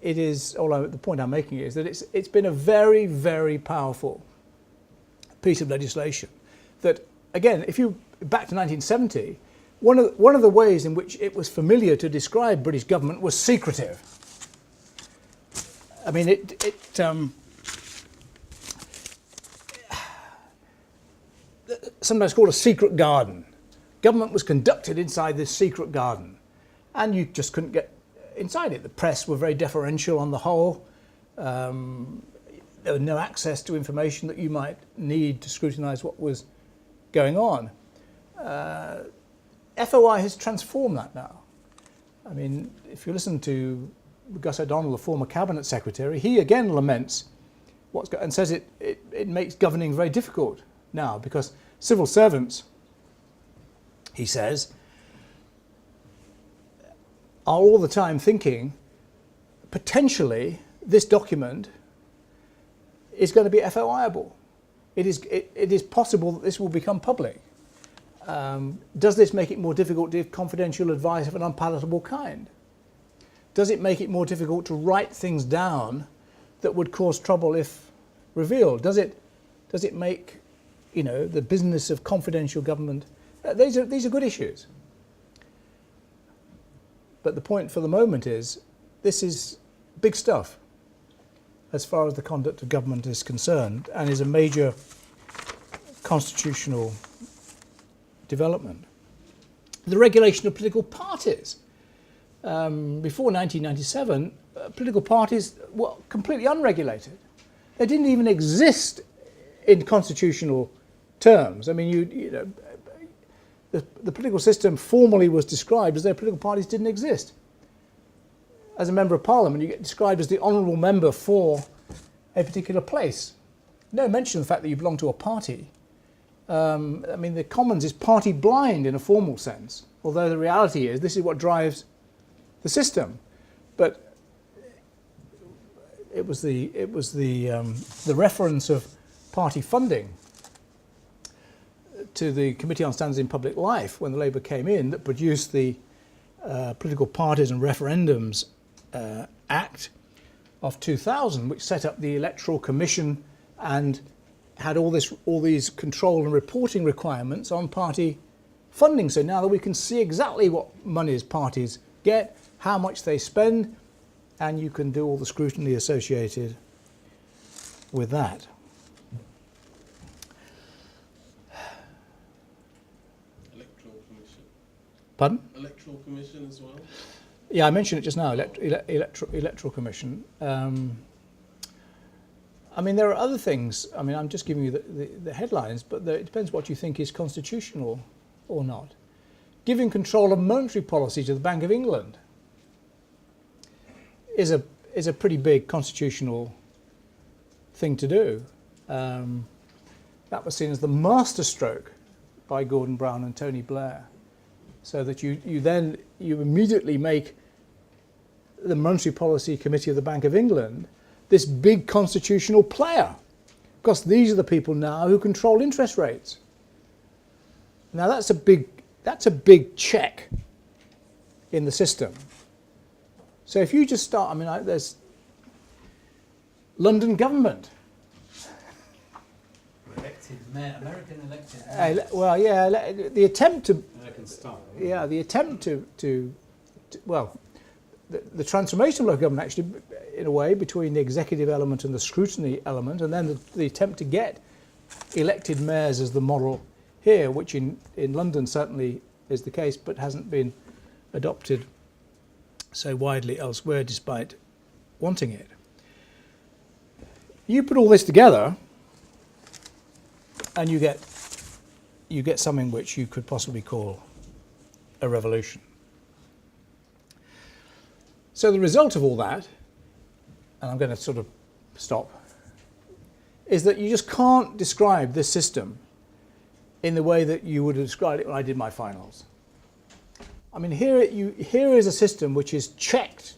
it is, the point I'm making is that it's been a very, very powerful piece of legislation that, again, if you back to 1970, one of the ways in which it was familiar to describe British government was secretive. I mean, sometimes called a secret garden. Government was conducted inside this secret garden, and you just couldn't get inside it. The press were very deferential on the whole. There was no access to information that you might need to scrutinise what was going on. FOI has transformed that now. I mean, if you listen to Gus O'Donnell, the former cabinet secretary, he again laments and says it makes governing very difficult now, because civil servants, he says, are all the time thinking potentially this document is going to be FOIable. It is possible that this will become public. Does this make it more difficult to give confidential advice of an unpalatable kind? Does it make it more difficult to write things down that would cause trouble if revealed? Does it make, the business of confidential government? These are good issues. But the point for the moment is, this is big stuff as far as the conduct of government is concerned, and is a major constitutional development. The regulation of political parties. Before 1997, political parties were completely unregulated. They didn't even exist in constitutional terms. I mean, the political system formally was described as though political parties didn't exist. As a member of parliament, you get described as the honourable member for a particular place. No mention of the fact that you belong to a party. I mean, the Commons is party blind in a formal sense, although the reality is this is what drives the system. But it was the reference of party funding to the Committee on Standards in Public Life when the Labour came in that produced the Political Parties and Referendums Act of 2000, which set up the Electoral Commission and had all these control and reporting requirements on party funding. So now that we can see exactly what monies parties get, how much they spend, and you can do all the scrutiny associated with that. Electoral Commission. Pardon? Electoral Commission as well? Yeah, I mentioned it just now, Electoral Commission. I mean, there are other things. I mean, I'm just giving you the headlines, but it depends what you think is constitutional or not. Giving control of monetary policy to the Bank of England is a pretty big constitutional thing to do. That was seen as the masterstroke by Gordon Brown and Tony Blair, so that you immediately make the Monetary Policy Committee of the Bank of England this big constitutional player, because these are the people now who control interest rates. Now that's a big check in the system. So if you just start, I mean, there's London government. Elected mayor, American elected mayor. Well, yeah, the attempt to. American style. Yeah, the attempt to the transformation of local government actually, in a way, between the executive element and the scrutiny element, and then the attempt to get elected mayors as the model here, which in London certainly is the case, but hasn't been adopted so widely elsewhere despite wanting it. You put all this together and you get something which you could possibly call a revolution. So the result of all that, and I'm going to sort of stop, is that you just can't describe this system in the way that you would have described it when I did my finals. I mean, here is a system which is checked,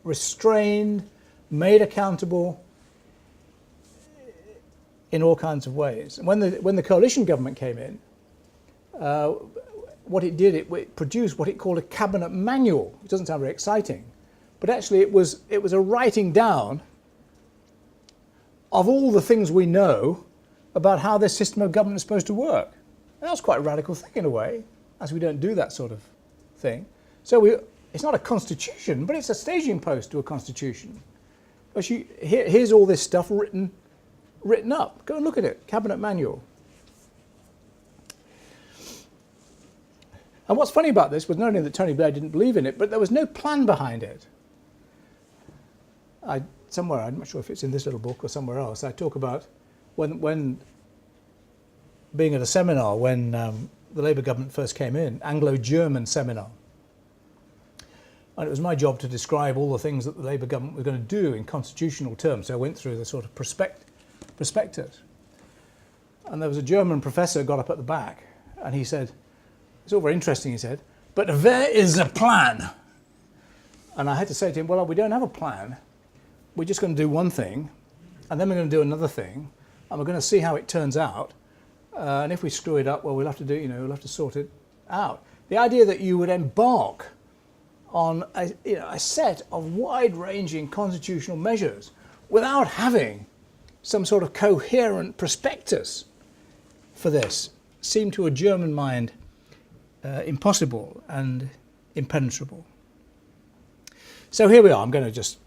restrained, made accountable in all kinds of ways. And when the coalition government came in, what it did, it produced what it called a cabinet manual. It doesn't sound very exciting, but actually it was a writing down of all the things we know about how this system of government is supposed to work. And that's quite a radical thing in a way, as we don't do that sort of thing. So it's not a constitution, but it's a staging post to a constitution. But here's all this stuff written up. Go and look at it, Cabinet Manual. And what's funny about this was not only that Tony Blair didn't believe in it, but there was no plan behind it. Somewhere, I'm not sure if it's in this little book or somewhere else, I talk about when being at a seminar when the Labour government first came in, Anglo-German seminar. And it was my job to describe all the things that the Labour government was going to do in constitutional terms. So I went through the sort of prospectus. And there was a German professor who got up at the back and he said, it's all very interesting, he said, but there is a plan. And I had to say to him, well, we don't have a plan. We're just going to do one thing, and then we're going to do another thing, and we're going to see how it turns out. And if we screw it up, well, we'll have to sort it out. The idea that you would embark on a set of wide-ranging constitutional measures without having some sort of coherent prospectus for this seemed to a German mind impossible and impenetrable. So here we are. I'm going to just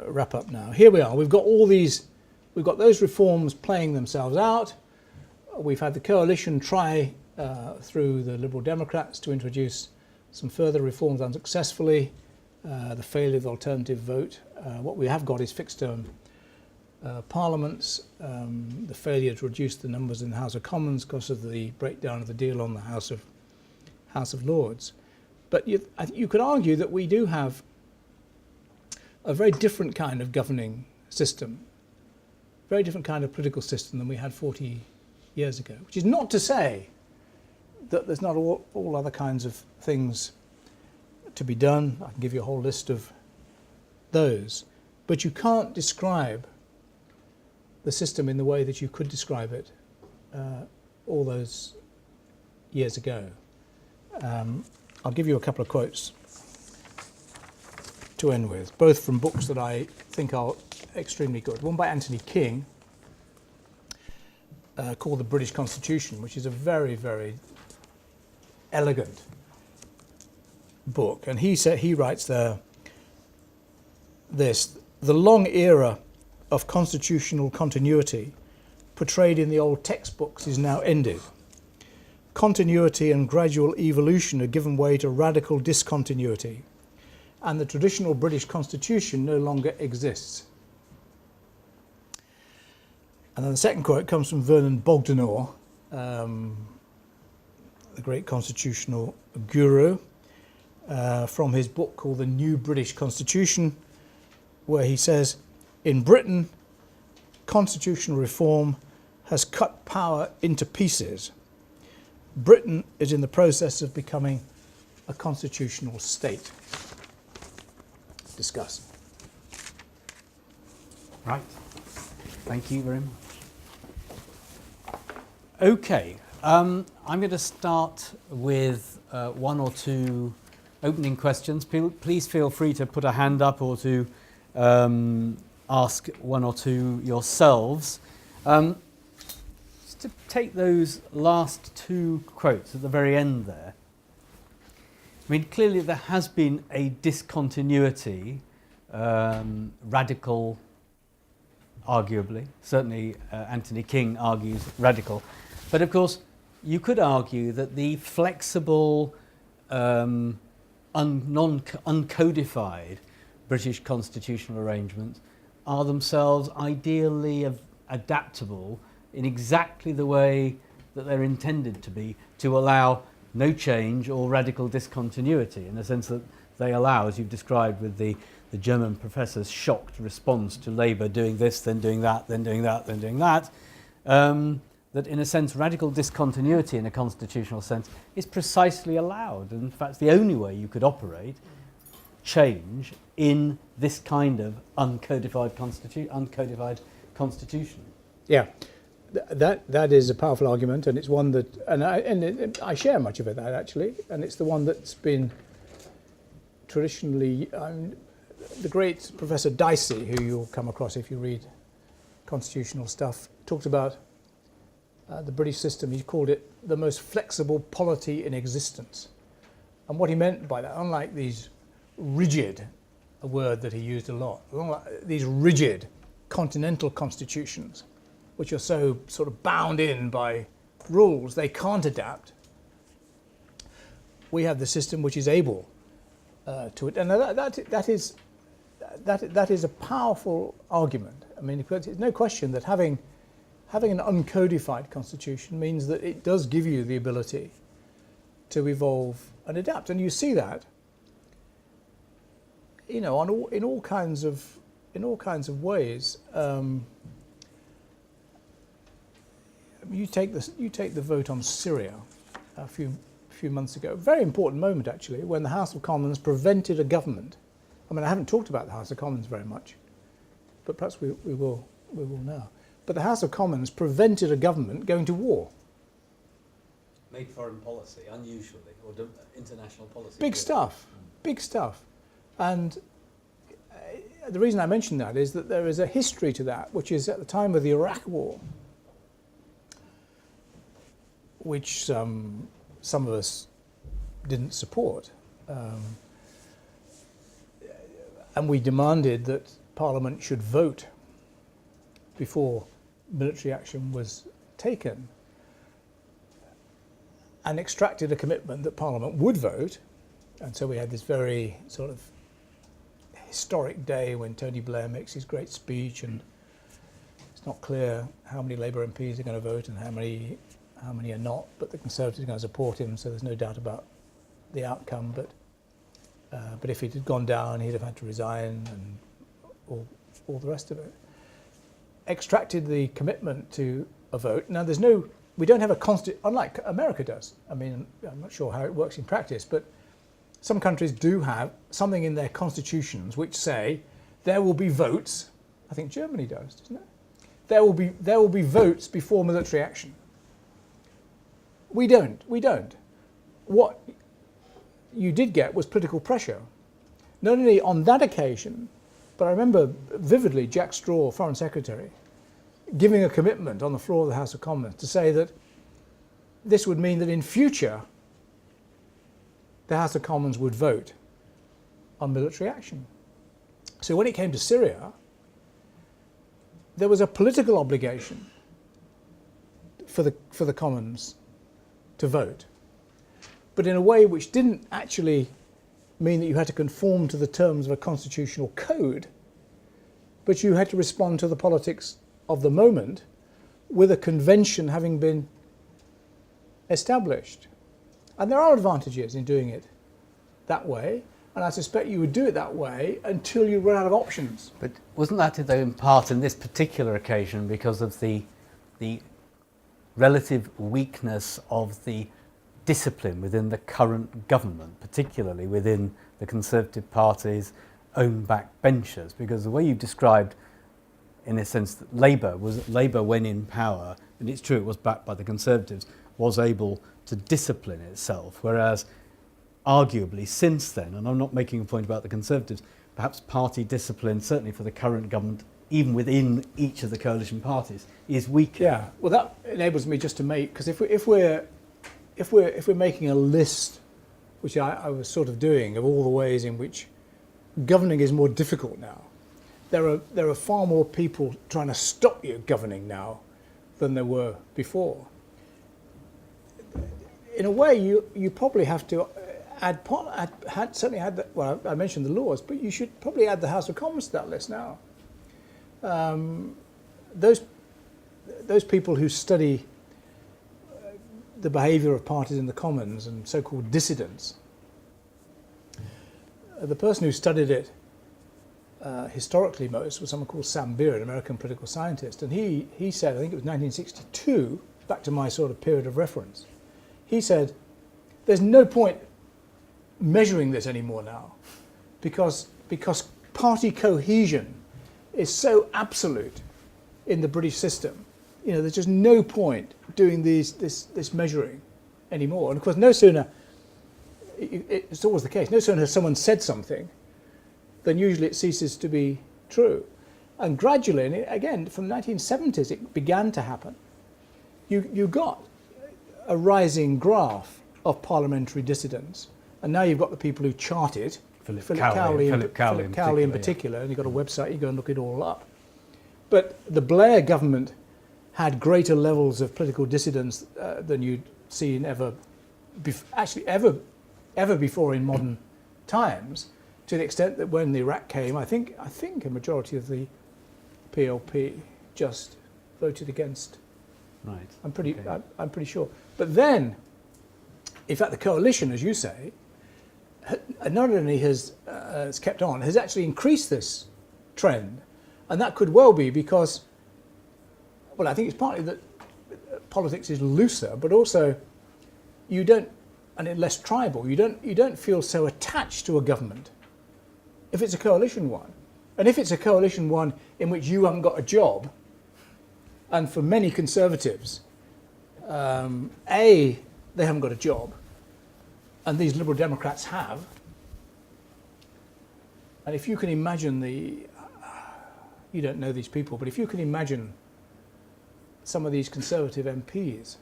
wrap up now. Here we are. We've got those reforms playing themselves out. We've had the coalition try through the Liberal Democrats to introduce some further reforms unsuccessfully. The failure of the alternative vote. What we have got is fixed-term parliaments. The failure to reduce the numbers in the House of Commons because of the breakdown of the deal on the House of Lords. But you could argue that we do have a very different kind of governing system, very different kind of political system than we had 40 years ago, which is not to say that there's not all other kinds of things to be done. I can give you a whole list of those. But you can't describe the system in the way that you could describe it all those years ago. I'll give you a couple of quotes to end with, both from books that I think are extremely good. One by Anthony King called The British Constitution, which is a very, very elegant book. And he writes there this: the long era of constitutional continuity portrayed in the old textbooks is now ended. Continuity and gradual evolution have given way to radical discontinuity, and the traditional British Constitution no longer exists. And then the second quote comes from Vernon Bogdanor, the great constitutional guru, from his book called The New British Constitution, where he says, in Britain, constitutional reform has cut power into pieces. Britain is in the process of becoming a constitutional state. Discuss. Right. Thank you very much. Okay. I'm going to start with one or two opening questions. Please feel free to put a hand up or to ask one or two yourselves. Just to take those last two quotes at the very end there. I mean, clearly there has been a discontinuity, radical, arguably. Certainly Anthony King argues radical. But of course, you could argue that the flexible, uncodified British constitutional arrangements are themselves ideally adaptable in exactly the way that they're intended to be, to allow no change or radical discontinuity, in the sense that they allow, as you've described with the German professor's shocked response to Labour doing this, then doing that, then doing that, then doing that, that in a sense radical discontinuity in a constitutional sense is precisely allowed. And in fact, it's the only way you could operate change in this kind of uncodified constitution. Yeah. That is a powerful argument, and it's one that, and I share much of it, that actually, and it's the one that's been traditionally, the great Professor Dicey, who you'll come across if you read constitutional stuff, talked about the British system. He called it the most flexible polity in existence. And what he meant by that, unlike these rigid, a word that he used a lot, unlike these rigid continental constitutions, which are so sort of bound in by rules they can't adapt, we have the system which is able to it. And that is a powerful argument. I mean, there's no question that having an uncodified constitution means that it does give you the ability to evolve and adapt. And you see that, you know, in all kinds of ways. You take the vote on Syria a few months ago. Very important moment, actually, when the House of Commons prevented a government. I mean, I haven't talked about the House of Commons very much, but perhaps we will now. But the House of Commons prevented a government going to war. Made foreign policy, unusually, or international policy. Big stuff, big stuff. And the reason I mention that is that there is a history to that, which is at the time of the Iraq War, which some of us didn't support. And we demanded that Parliament should vote before military action was taken, and extracted a commitment that Parliament would vote. And so we had this very sort of historic day when Tony Blair makes his great speech, and it's not clear how many Labour MPs are going to vote and how many are not, but the Conservatives are going to support him, so there's no doubt about the outcome. But if it had gone down, he'd have had to resign and all the rest of it. Extracted the commitment to a vote. Now, we don't have unlike America does. I mean, I'm not sure how it works in practice, but some countries do have something in their constitutions which say there will be votes. I think Germany does, doesn't it? There will be votes before military action. We don't. What you did get was political pressure. Not only on that occasion, but I remember vividly Jack Straw, Foreign Secretary, giving a commitment on the floor of the House of Commons to say that this would mean that in future the House of Commons would vote on military action. So when it came to Syria, there was a political obligation for the Commons to vote, but in a way which didn't actually mean that you had to conform to the terms of a constitutional code, but you had to respond to the politics of the moment with a convention having been established. And there are advantages in doing it that way, and I suspect you would do it that way until you run out of options. But wasn't that, though, in part in this particular occasion because of the relative weakness of the discipline within the current government, particularly within the Conservative Party's own backbenchers? Because the way you described, in a sense, that Labour, when in power, and it's true it was backed by the Conservatives, was able to discipline itself, whereas arguably since then, and I'm not making a point about the Conservatives, perhaps party discipline, certainly for the current government, even within each of the coalition parties, is weaker. Yeah, well, that enables me just to make, because if we're making a list, which I was sort of doing, of all the ways in which governing is more difficult now, there are far more people trying to stop you governing now than there were before. In a way, you probably have to certainly add that. Well, I mentioned the laws, but you should probably add the House of Commons to that list now. Those people who study the behaviour of parties in the Commons and so-called dissidents, the person who studied it historically most was someone called Sam Beer, an American political scientist, and he said, I think it was 1962, back to my sort of period of reference, he said, there's no point measuring this anymore now because party cohesion is so absolute in the British system. You know, there's just no point doing this measuring anymore. And of course, no sooner, it's always the case. No sooner has someone said something, then usually it ceases to be true. And gradually, and again, from the 1970s, it began to happen. You got a rising graph of parliamentary dissidents, and now you've got the people who chart it. Philip Cowley in particular, and you've got a website, you go and look it all up. But the Blair government had greater levels of political dissidence than you'd seen ever before in modern times, to the extent that when Iraq came, I think a majority of the PLP just voted against. Right. I'm pretty sure. But then, in fact, the coalition, as you say, not only has kept on, has actually increased this trend, and that could well be because, well, I think it's partly that politics is looser, but also you don't, and it's less tribal. You don't feel so attached to a government if it's a coalition one, and if it's a coalition one in which you haven't got a job, and for many Conservatives, they haven't got a job, and these Liberal Democrats have. And if you can imagine you don't know these people, but if you can imagine some of these Conservative MPs,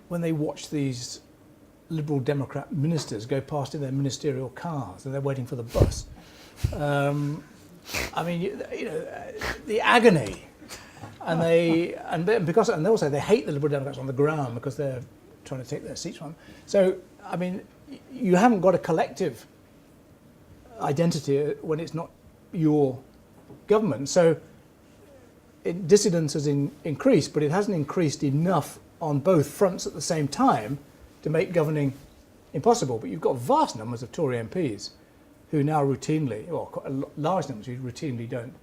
when they watch these Liberal Democrat ministers go past in their ministerial cars and they're waiting for the bus, I mean, you know, the agony, and they also they hate the Liberal Democrats on the ground because they're trying to take their seats from them. So, I mean, you haven't got a collective identity when it's not your government. So, dissidence has increased, but it hasn't increased enough on both fronts at the same time to make governing impossible. But you've got vast numbers of Tory MPs who now routinely, or quite large numbers who routinely don't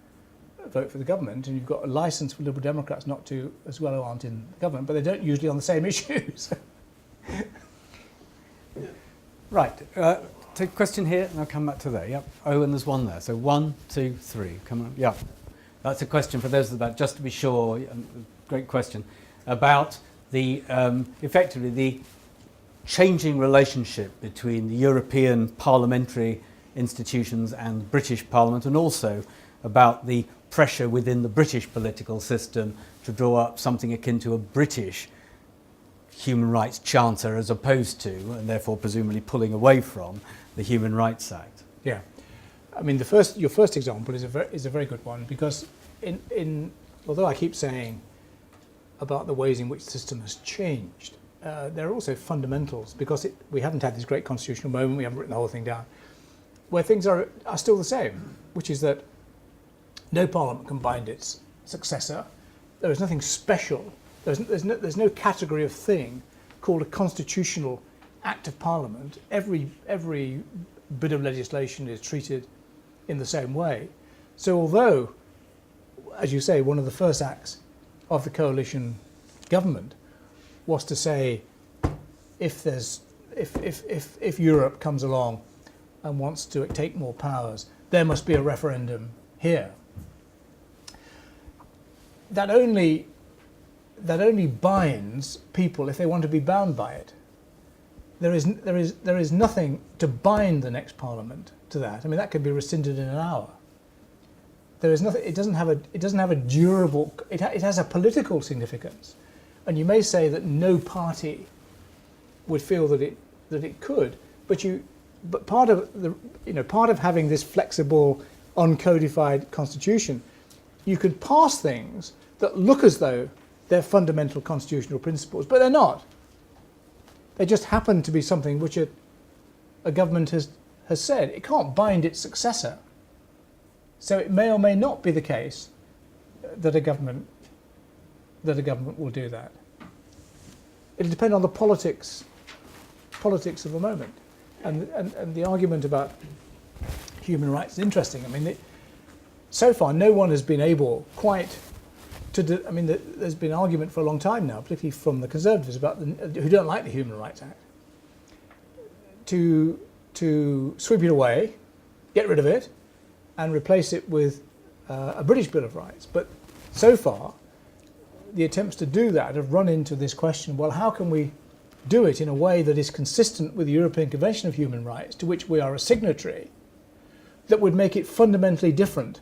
vote for the government, and you've got a licence for Liberal Democrats not to, as well, who aren't in the government, but they don't usually on the same issues. Right. Take a question here, and I'll come back to there. Yep. Oh, and there's one there. So 1, 2, 3. Come on. Yeah. That's a question for those about, just to be sure. Great question about the effectively the changing relationship between the European parliamentary institutions and British Parliament, and also about the pressure within the British political system to draw up something akin to a British human rights charter, as opposed to, and therefore presumably pulling away from, the Human Rights Act. Yeah, I mean, your first example is a very good one, because although I keep saying about the ways in which the system has changed, there are also fundamentals, because we haven't had this great constitutional moment, we haven't written the whole thing down, where things are still the same, which is that no parliament can bind its successor. There is nothing special. There's no category of thing called a constitutional act of parliament. Every bit of legislation is treated in the same way. So although, as you say, one of the first acts of the coalition government was to say, if Europe comes along and wants to take more powers, there must be a referendum here. That only binds people if they want to be bound by it. There is nothing to bind the next parliament to that. I mean, that could be rescinded in an hour. There is nothing. It doesn't have a durable. It has a political significance, and you may say that no party would feel that it could. But part of having this flexible, uncodified constitution, you can pass things that look as though they're fundamental constitutional principles, but they're not. They just happen to be something which a government has said. It can't bind its successor. So it may or may not be the case that a government will do that. It'll depend on the politics of the moment. And the argument about human rights is interesting. I mean, so far no one has been able quite to there's been argument for a long time now, particularly from the Conservatives, who don't like the Human Rights Act, to sweep it away, get rid of it, and replace it with a British Bill of Rights. But so far, the attempts to do that have run into this question, well, how can we do it in a way that is consistent with the European Convention of Human Rights, to which we are a signatory, that would make it fundamentally different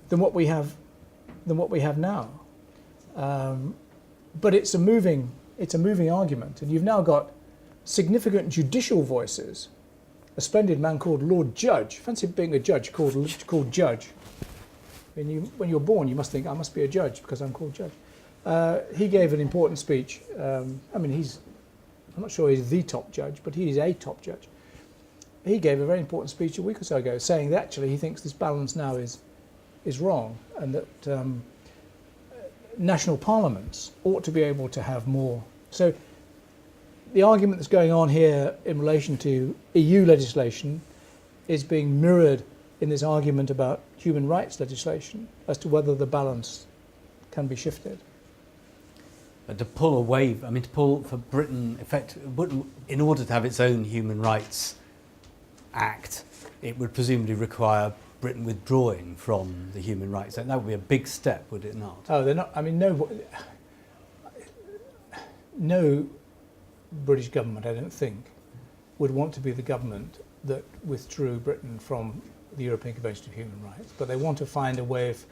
than what we have now. But it's a moving argument, and you've now got significant judicial voices. A splendid man called Lord Judge. Fancy being a judge called Judge. When you're born, you must think, I must be a judge because I'm called Judge. He gave an important speech. I'm not sure he's the top judge, but he's a top judge. He gave a very important speech a week or so ago, saying that actually he thinks this balance now is wrong, and that national parliaments ought to be able to have more. So the argument that's going on here in relation to EU legislation is being mirrored in this argument about human rights legislation as to whether the balance can be shifted. But to pull for Britain, in order to have its own human rights act, it would presumably require Britain withdrawing from the human rights act. That would be a big step, would it not? Oh, they're not. No British government, I don't think, would want to be the government that withdrew Britain from the European Convention of Human Rights. But they want to find a way of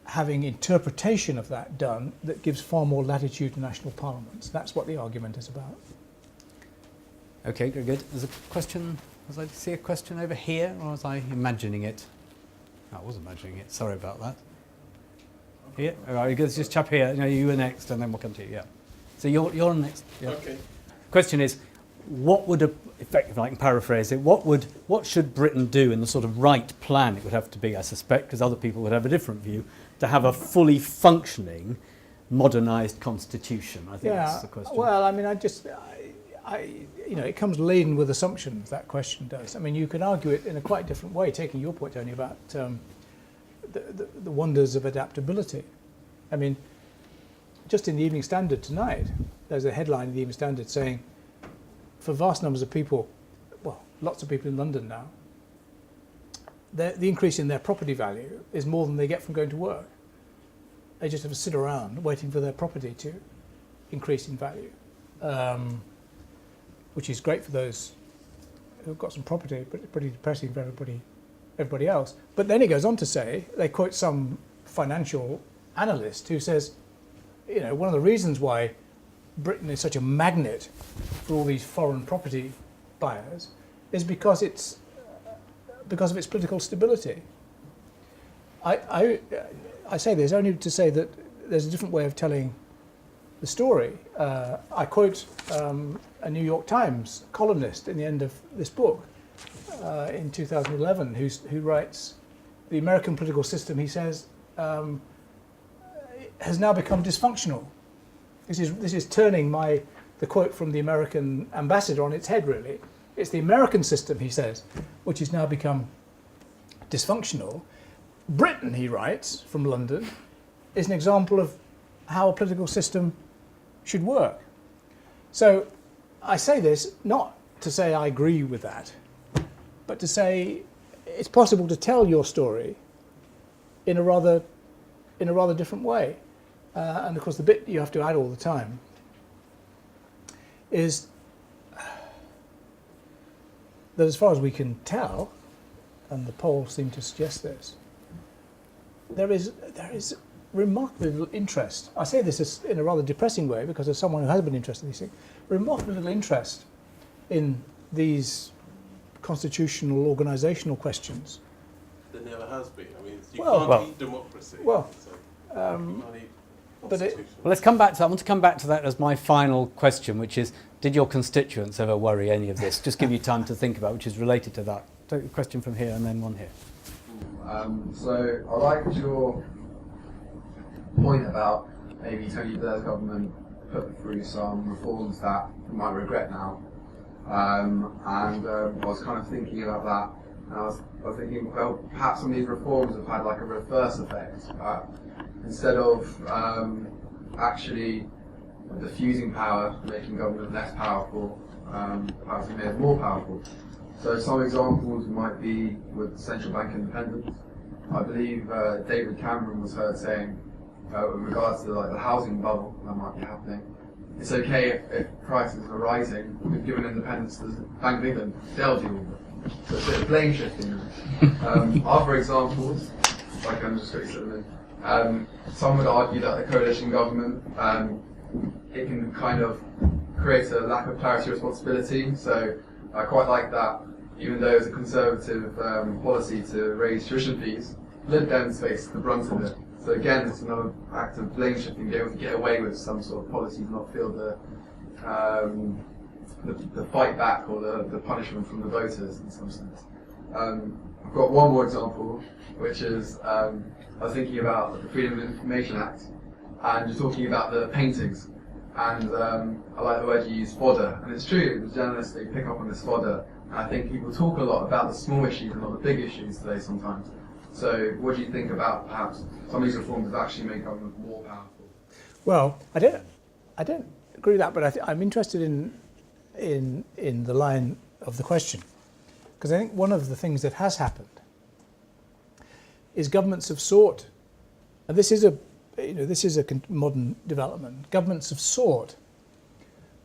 having interpretation of that done that gives far more latitude to national parliaments. That's what the argument is about. Okay, very good. There's a question. Was I see a question over here, or was I imagining it? No, I was imagining it. Sorry about that. Here, all right. There's this chap here. No, you were next, and then we'll come to you. Yeah. So you're next. Yeah. Okay. Question is, what would effectively, I can paraphrase it. What should Britain do in the sort of right plan? It would have to be, I suspect, because other people would have a different view, to have a fully functioning, modernised constitution. I think that's the question. Well, it comes laden with assumptions, that question does. I mean, you can argue it in a quite different way, taking your point, Tony, about the wonders of adaptability. I mean, just in the Evening Standard tonight, there's a headline in the Evening Standard saying, for vast numbers of people, well, lots of people in London now, the increase in their property value is more than they get from going to work. They just have to sit around waiting for their property to increase in value. Which is great for those who've got some property, but pretty depressing for everybody else. But then he goes on to say, they quote some financial analyst who says, one of the reasons why Britain is such a magnet for all these foreign property buyers is because of its political stability. I say this only to say that there's a different way of telling the story. I quote a New York Times columnist in the end of this book in 2011 who writes, the American political system, he says, has now become dysfunctional. This is turning the quote from the American ambassador on its head, really. It's the American system, he says, which has now become dysfunctional. Britain, he writes, from London, is an example of how a political system should work. So I say this not to say I agree with that, but to say it's possible to tell your story in a rather different way. And of course, the bit you have to add all the time is that, as far as we can tell, and the polls seem to suggest this, there is remarkably little interest. I say this in a rather depressing way because as someone who has been interested in these things, remarkably little interest in these constitutional, organisational questions. There never has been. I mean, you can't eat democracy. Well, let's come back to that. I want to come back to that as my final question, which is, did your constituents ever worry any of this? Just give you time to think about, which is related to that. Take a question from here and then one here. So I liked your point about maybe Tony Blair's government put through some reforms that we might regret now. I was kind of thinking about that, and I was thinking, well, perhaps some of these reforms have had like a reverse effect. Instead of actually diffusing power, making government less powerful, perhaps we made it more powerful. So some examples might be with central bank independence. I believe David Cameron was heard saying, in regards to like the housing bubble that might be happening, it's okay if prices are rising. We've given independence to the Bank of England. They'll deal with it. So it's a bit of blame shifting. Other examples, like I'm just going to put them in. Some would argue that the coalition government, it can kind of create a lack of clarity of responsibility. So I quite like that, even though it's a conservative policy to raise tuition fees, Lib Dems face the brunt of it. So again, it's another act of blame shifting, be able to get away with some sort of policy, not feel the fight back or the punishment from the voters in some sense. I've got one more example, which is I was thinking about the Freedom of Information Act, and you're talking about the paintings, and I like the word you use, fodder, and it's true, the journalists, they pick up on this fodder, and I think people talk a lot about the small issues and not the big issues today sometimes. So what do you think about perhaps some of these reforms that actually make government more powerful? Well, I don't agree with that, but I'm interested in the line of the question, because I think one of the things that has happened is governments have sought, and this is a modern development. Governments have sought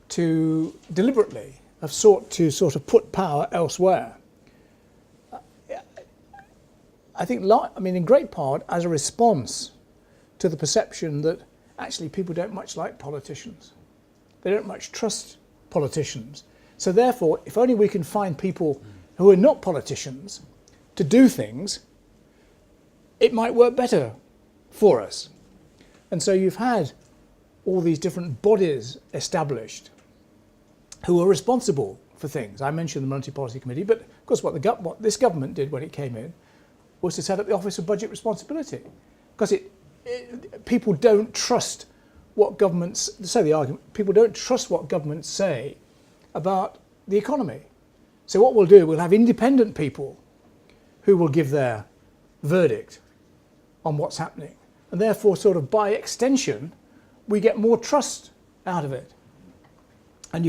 to deliberately sort of put power elsewhere. I think, in great part as a response to the perception that actually people don't much like politicians. They don't much trust politicians. So therefore, if only we can find people who are not politicians to do things, it might work better for us. And so you've had all these different bodies established who are responsible for things. I mentioned the Monetary Policy Committee, but of course what this government did when it came in was to set up the Office of Budget Responsibility, because people don't trust what governments, so the argument, people don't trust what governments say about the economy. So what we'll do, we'll have independent people who will give their verdict on what's happening. And therefore, sort of by extension, we get more trust out of it. And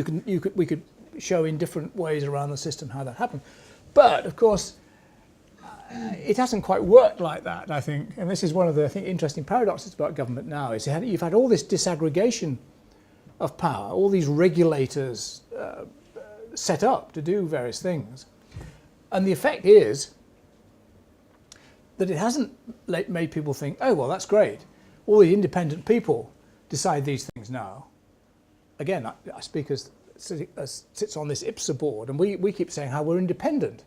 we could show in different ways around the system how that happened. But of course, it hasn't quite worked like that, I think. And this is one of the, I think, interesting paradoxes about government now, is you've had all this disaggregation of power, all these regulators set up to do various things. And the effect is that it hasn't made people think, oh, well, that's great. All the independent people decide these things now. Again, I speak as sits on this IPSA board, and we keep saying how we're independent.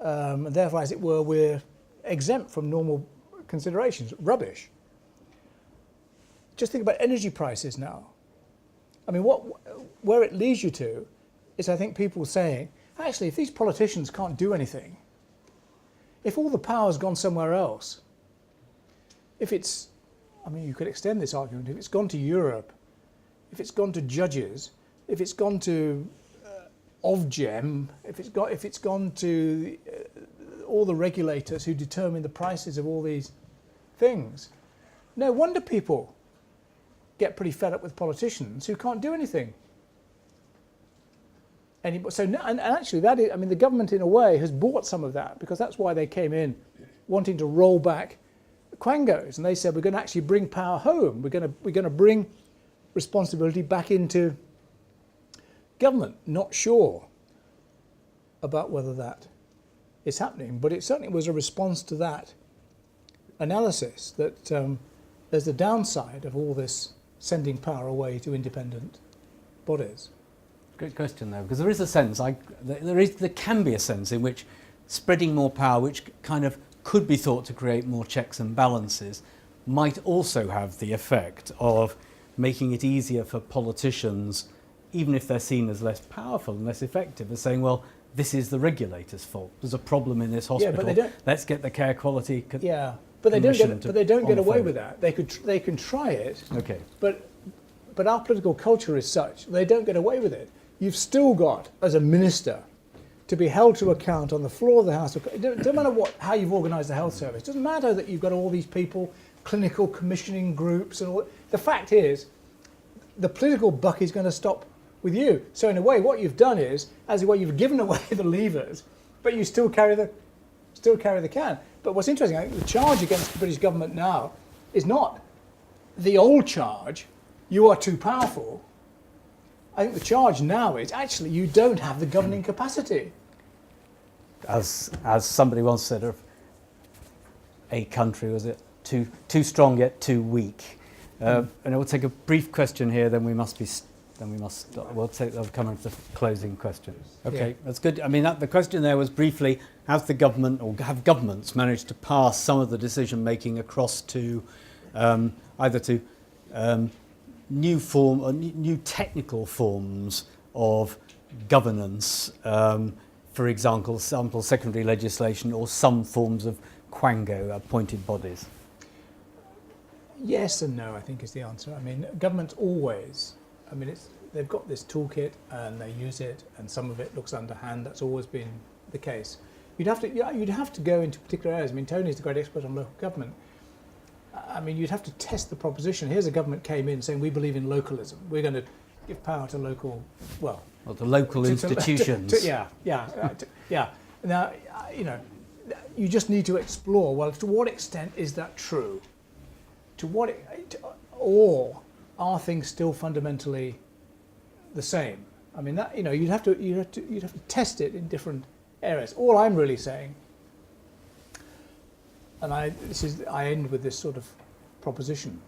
And therefore, as it were, we're exempt from normal considerations. Rubbish. Just think about energy prices now. I mean, where it leads you to is, I think, people saying, actually, if these politicians can't do anything, if all the power's gone somewhere else, if it's, I mean, you could extend this argument, if it's gone to Europe, if it's gone to judges, if it's gone to Ofgem, if it's gone to all the regulators who determine the prices of all these things, no wonder people get pretty fed up with politicians who can't do anything. And actually, that is, I mean, the government in a way has bought some of that, because that's why they came in wanting to roll back quangos, and they said we're going to actually bring power home. We're going to bring responsibility back into government. Not sure about whether that is happening, but it certainly was a response to that analysis that there's the downside of all this sending power away to independent bodies. Great question, though, because there is a sense, there can be a sense in which spreading more power, which kind of could be thought to create more checks and balances, might also have the effect of making it easier for politicians, even if they're seen as less powerful and less effective, as saying, well, this is the regulator's fault. There's a problem in this hospital. Yeah, but let's get the care quality. But they don't get away with that. They can try it. Okay. But our political culture is such they don't get away with it. You've still got, as a minister, to be held to account on the floor of the House. It doesn't matter how you've organised the health service. It doesn't matter that you've got all these people, clinical commissioning groups, and all. The fact is, the political buck is going to stop with you. So in a way, what you've done is, as a way, you've given away the levers, but you still carry the can. But what's interesting, I think the charge against the British government now is not the old charge, you are too powerful. I think the charge now is actually you don't have the governing capacity. As somebody once said of a country, was it too strong yet too weak? And I will take a brief question here. Then we must stop. I'll come on to the closing question. Okay, yeah. That's good. I mean, the question there was briefly: has the government or have governments managed to pass some of the decision making across to either to new form or new technical forms of governance? For example, secondary legislation or some forms of quango, appointed bodies? Yes and no, I think, is the answer. I mean, governments always, they've got this toolkit and they use it, and some of it looks underhand. That's always been the case. You'd have to go into particular areas. I mean, Tony's the great expert on local government. I mean, you'd have to test the proposition. Here's a government came in saying we believe in localism. We're going to give power to local, the local institutions. Yeah. Now, you just need to explore. Well, to what extent is that true? Or are things still fundamentally the same? I mean, that you'd have to test it in different areas. All I'm really saying, and I end with this sort of proposition,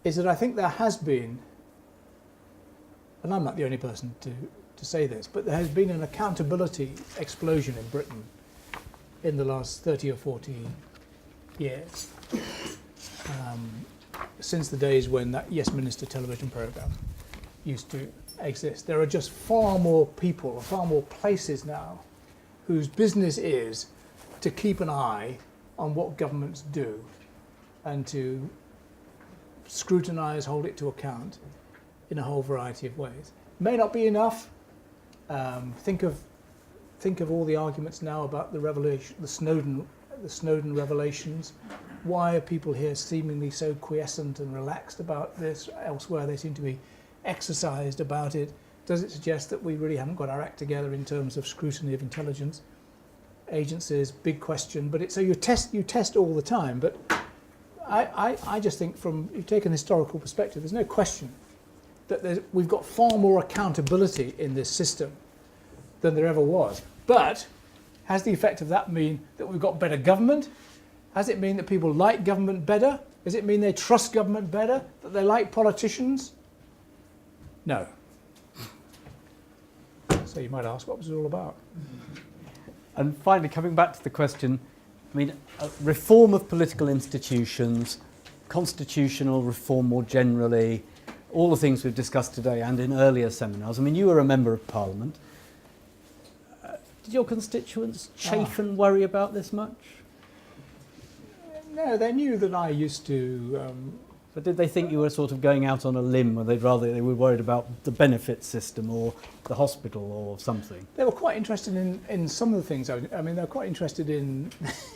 is that I think there has been, and I'm not the only person to say this, but there has been an accountability explosion in Britain in the last 30 or 40 years, since the days when that Yes Minister television programme used to exist. There are just far more people, far more places now whose business is to keep an eye on what governments do and to scrutinise, hold it to account in a whole variety of ways. May not be enough. Think of all the arguments now about the revelation, the Snowden revelations. Why are people here seemingly so quiescent and relaxed about this? Elsewhere they seem to be exercised about it. Does it suggest that we really haven't got our act together in terms of scrutiny of intelligence agencies? Big question. But so you test all the time. But I just think you take an historical perspective, there's no question that we've got far more accountability in this system than there ever was. But has the effect of that mean that we've got better government? Has it mean that people like government better? Does it mean they trust government better? That they like politicians? No. So you might ask, what was it all about? And finally, coming back to the question, I mean, reform of political institutions, constitutional reform more generally, all the things we've discussed today and in earlier seminars. I mean, you were a member of Parliament. Did your constituents chafe and worry about this much? No, they knew that I used to. But did they think you were sort of going out on a limb, or they were worried about the benefit system or the hospital or something? They were quite interested in some of the things. I mean, they were quite interested in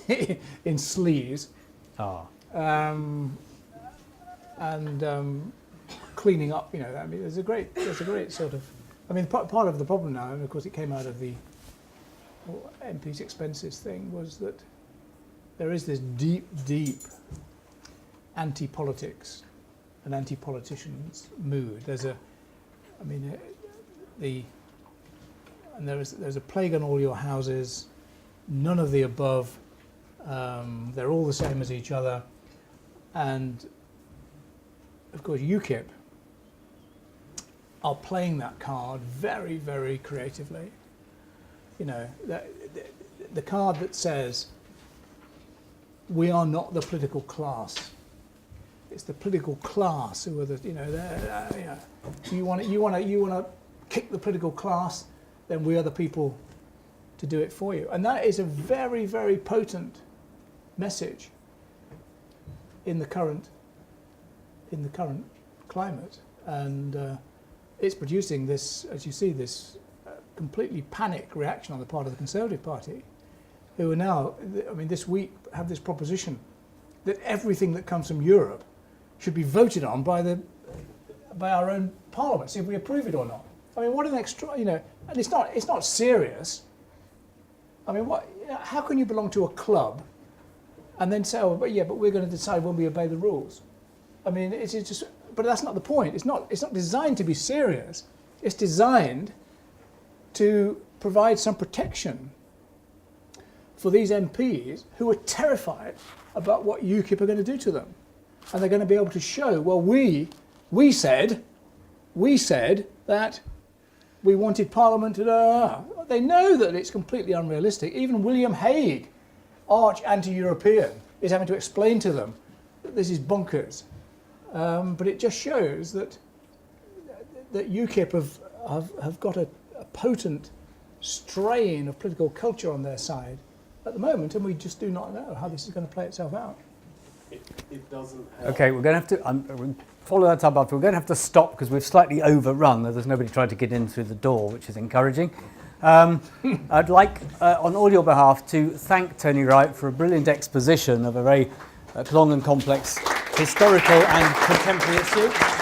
in sleaze. And cleaning up. I mean, there's a great sort of. I mean, part of the problem now, and of course it came out of the MP's expenses thing, was that there is this deep anti-politics and anti-politicians mood. There's a plague on all your houses, none of the above. They're all the same as each other, and of course UKIP are playing that card very, very creatively. The card that says we are not the political class. It's the political class who are you want to kick the political class, then we are the people to do it for you. And that is a very, very potent message in the current climate, and it's producing this, as you see, this completely panic reaction on the part of the Conservative Party, who are now, this week have this proposition that everything that comes from Europe should be voted on by our own Parliament, see if we approve it or not. I mean, what an extra, and it's not serious. I mean, how can you belong to a club and then say, but we're going to decide when we obey the rules? I mean, it's just but that's not the point. It's not designed to be serious. It's designed to provide some protection for these MPs who are terrified about what UKIP are going to do to them. And they're going to be able to show, well, we said that we wanted Parliament to... They know that it's completely unrealistic. Even William Hague, arch anti-European, is having to explain to them that this is bonkers. But it just shows that UKIP have got a potent strain of political culture on their side at the moment, and we just do not know how this is going to play itself out. It doesn't help. Okay, we're going to have to follow that up after. We're going to have to stop because we've slightly overrun. There's nobody trying to get in through the door, which is encouraging. I'd like, on all your behalf, to thank Tony Wright for a brilliant exposition of a very long and complex historical and contemporary issue.